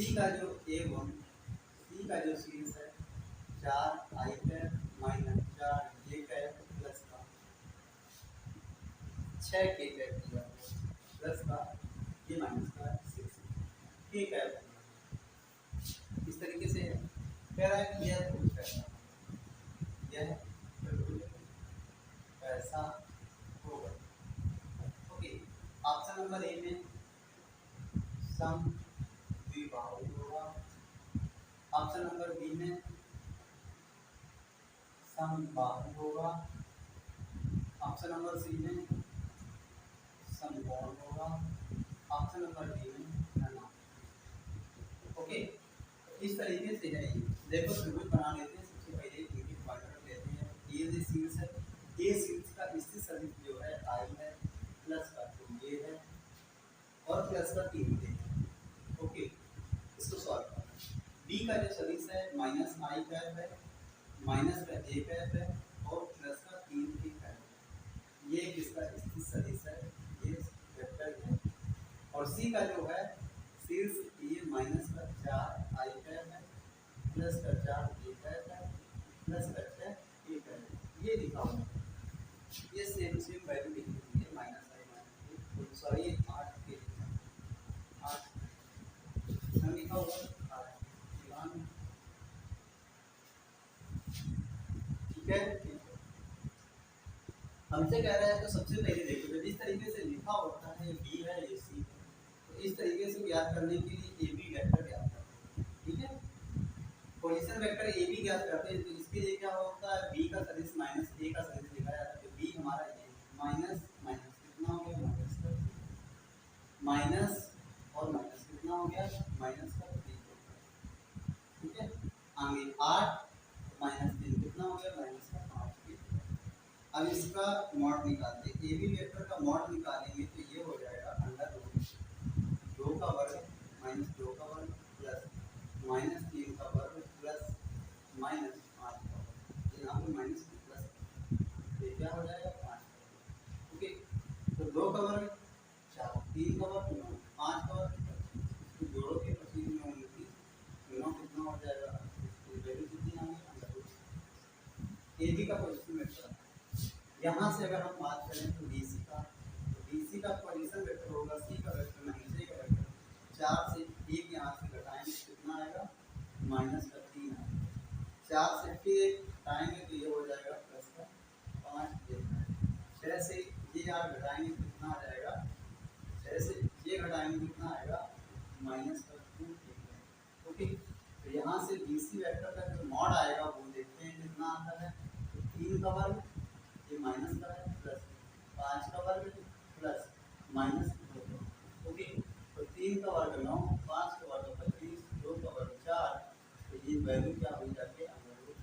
C का जो A1 सी का जो सीरीज है 4i cap minus 4j cap plus का 6k कैप दिया प्लस का ये माइनस का 6k कैप। इस तरीके से कह रहा है कि यह कुछ यह ऐसा होगा। ओके, ऑप्शन नंबर ए में सम द्विबाहु होगा, ऑप्शन नंबर बी में समबाहु होगा, ऑप्शन नंबर सी में समकोण होगा, ऑप्शन नंबर डी में धनात्मक। ओके, इस तरीके से है ये। देखो त्रिभुज बना लेते हैं। सबसे पहले इनकी पॉइंट रख लेते हैं। ये जो सीरीज है, ये सीरीज का स्थिर सदिश जो है i है, प्लस का 2a है और प्लस का 3a है। ओके, इसको सॉल्व करना। b का जो सदिश है माइनस i कैप है, माइनस का j कैप है और प्लस का 3a कैप है। ये किसका स्थिर सदिश है, ये वेक्टर है। और c का जो है सीरीज ये माइनस का 4i कैप है, प्लस का 4j कैप है, प्लस का 6a कैप है। ये लिखा हुआ है, ये सेम वैल्यू लिखी हुई है माइनस i माइनस सॉरी 8 के 8 लिखा हुआ है। ठीक है, हमसे कह रहा है तो सबसे पहले देखो जिस तरीके से लिखा होता है b है ये c है, तो इस तरीके से ज्ञात करने के लिए ए बी वेक्टर ज्ञात करते हैं। ठीक है, पोजीशन वेक्टर ए बी ज्ञात करते हैं। तो इसके लिए क्या होता है, बी का सदिश माइनस ए का सदिश लिखा जाता है। तो बी हमारा ये माइनस माइनस कितना हो गया, माइनस का माइनस और माइनस कितना हो गया, माइनस का 3। ठीक है, आगे 8 माइनस 3 कितना हो गया, माइनस का 5। अब इसका मॉड निकालते हैं। ए बी वेक्टर का मॉड निकालेंगे तो ये हो जाएगा अंडर रूट 2 का वर्ग माइनस 2 का वर्ग प्लस माइनस 3 का वर्ग प्लस माइनस 5 का वर्ग। यहाँ पे माइनस प्लस ये क्या हो जाएगा 5। ओके, तो 2 का वर्ग 4, 3 का वर्ग 9, 5 का वर्ग तो जोड़ोगे तो 3 में 29, 9 कितना हो जाएगा, वैल्यू कितनी आ गई अंडर रूट। ए बी का पोजीशन वेक्टर यहाँ से अगर हम बात करें तो डी सी का, तो डी सी का पोजीशन वेक्टर होगा सी का वेक्टर माइनस ए का वेक्टर। 4 से 1 यहाँ से घटाएंगे कितना आएगा, माइनस का 3 आएगा। 4 से फिर घटाएंगे तो ये हो जाएगा प्लस का 5। 6 से ये यार घटाएंगे कितना आ जाएगा, 6 से ये घटाएंगे कितना आएगा, माइनस का 2। ओके, तो यहाँ से डी सी वेक्टर का जो मॉड आएगा वो देखते हैं कितना आता है। 3 का वर्ग ये माइनस का है प्लस 5 का वर्ग प्लस माइनस 2। ओके, तो 3 का वर्ग 9, 5 का वर्ग 25, 2 का वर्ग 4। तो ये वैल्यू क्या हो जाती है अंडर रूट।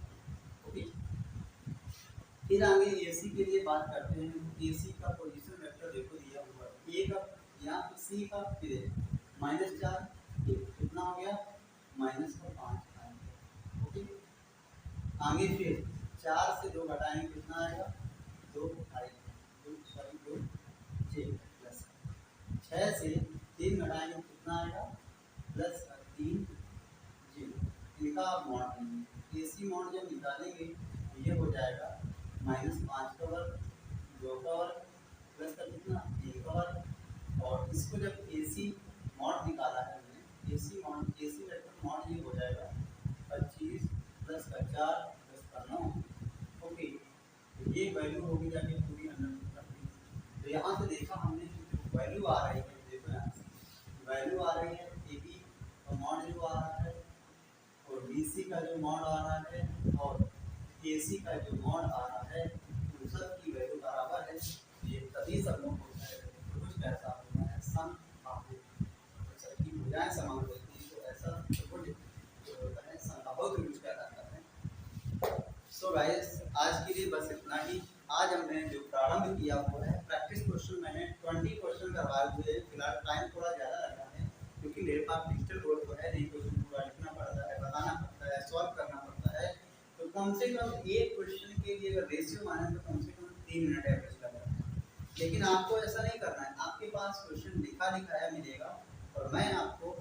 ओके, फिर आगे एसी के लिए बात करते हैं। एसी का पोजीशन वेक्टर देखो दिया हुआ है। ए का यहाँ पे सी का फिर -4 कितना हो गया, माइनस का 5। ओके, आगे फिर 4 से 2 घटाएंगे कितना आएगा, 2 j प्लस 6 से 3 घटाएंगे कितना आएगा, प्लस 3 j। इनका आप मॉड लेंगे, एसी मॉड जब निकालेंगे तो ये हो जाएगा -5 का वर्ग 2 का वर्ग प्लस का कितना 3 का वर्ग। और इसको जब एसी मॉड निकाला है हमने, AC mod AC vector mod ये हो जाएगा 25 प्लस का 4 प्लस का 9। ओके, ये वैल्यू होगी जाके पूरी अंडर रूट का 20। तो यहाँ से देखा हमने जो वैल्यू आ रही है, देखो यहाँ से वैल्यू आ रही है ए बी का मॉड जो आ रहा है और बी सी का जो मॉड आ रहा है और ए सी का जो मॉड आ रहा है, उन सब की वैल्यू बराबर है। ये तभी सब लोग होता है तो कुछ ऐसा होता है सम बाहु की भुजाएं समान होती है, तो ऐसा कुछ जो होता है सम बाहु यूज किया जाता है। सो गाइस, आज के लिए बस इतना ही। आज हमने जो प्रारंभ किया हुआ है प्रैक्टिस क्वेश्चन, मैंने 20 क्वेश्चन करवाए हुए हैं। फिलहाल टाइम थोड़ा ज़्यादा लगा है क्योंकि मेरे पास डिजिटल बोर्ड तो है नहीं, क्वेश्चन पूरा लिखना पड़ता है, बताना पड़ता है, सॉल्व करना पड़ता है। तो कम से कम एक क्वेश्चन के लिए अगर रेशियो माने तो कम से कम 3 मिनट एवरेज लगता है। लेकिन आपको ऐसा नहीं करना है, आपके पास क्वेश्चन लिखा लिखाया मिलेगा और मैं आपको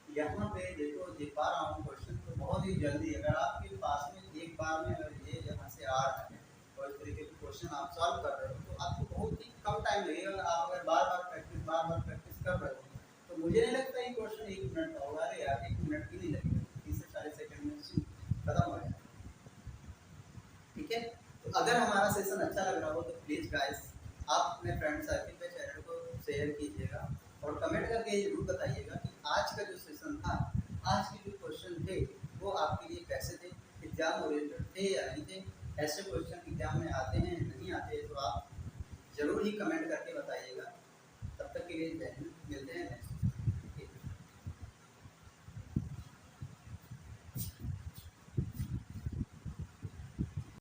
यहाँ पे बहुत ही जल्दी, अगर आपके पास में एक बार में अगर ये यहाँ से आ रहा है और इस तरीके के क्वेश्चन आप सॉल्व कर रहे हो तो आपको बहुत ही कम टाइम लगेगा। आप अगर बार बार प्रैक्टिस कर रहे हो तो मुझे नहीं लगता ये क्वेश्चन 1 मिनट का होगा। अरे यार 1 मिनट भी नहीं लगेगा, 30 से 40 सेकंड में खत्म हो जाएगा। ठीक है, तो अगर हमारा सेशन अच्छा लग रहा हो तो प्लीज़ गाइस आप अपने फ्रेंड सर्किल पे चैनल को शेयर कीजिएगा और कमेंट करके जरूर बताइएगा कि आज का जो सेशन था, आज के जो क्वेश्चन थे वो आपके लिए कैसे थे, एग्जाम ओरिएंटेड थे या नहीं थे, ऐसे क्वेश्चन एग्जाम में आते हैं नहीं आते, तो आप जरूर ही कमेंट करके बताइएगा। तब तक के लिए जय हिंद, मिलते हैं नेक्स्ट।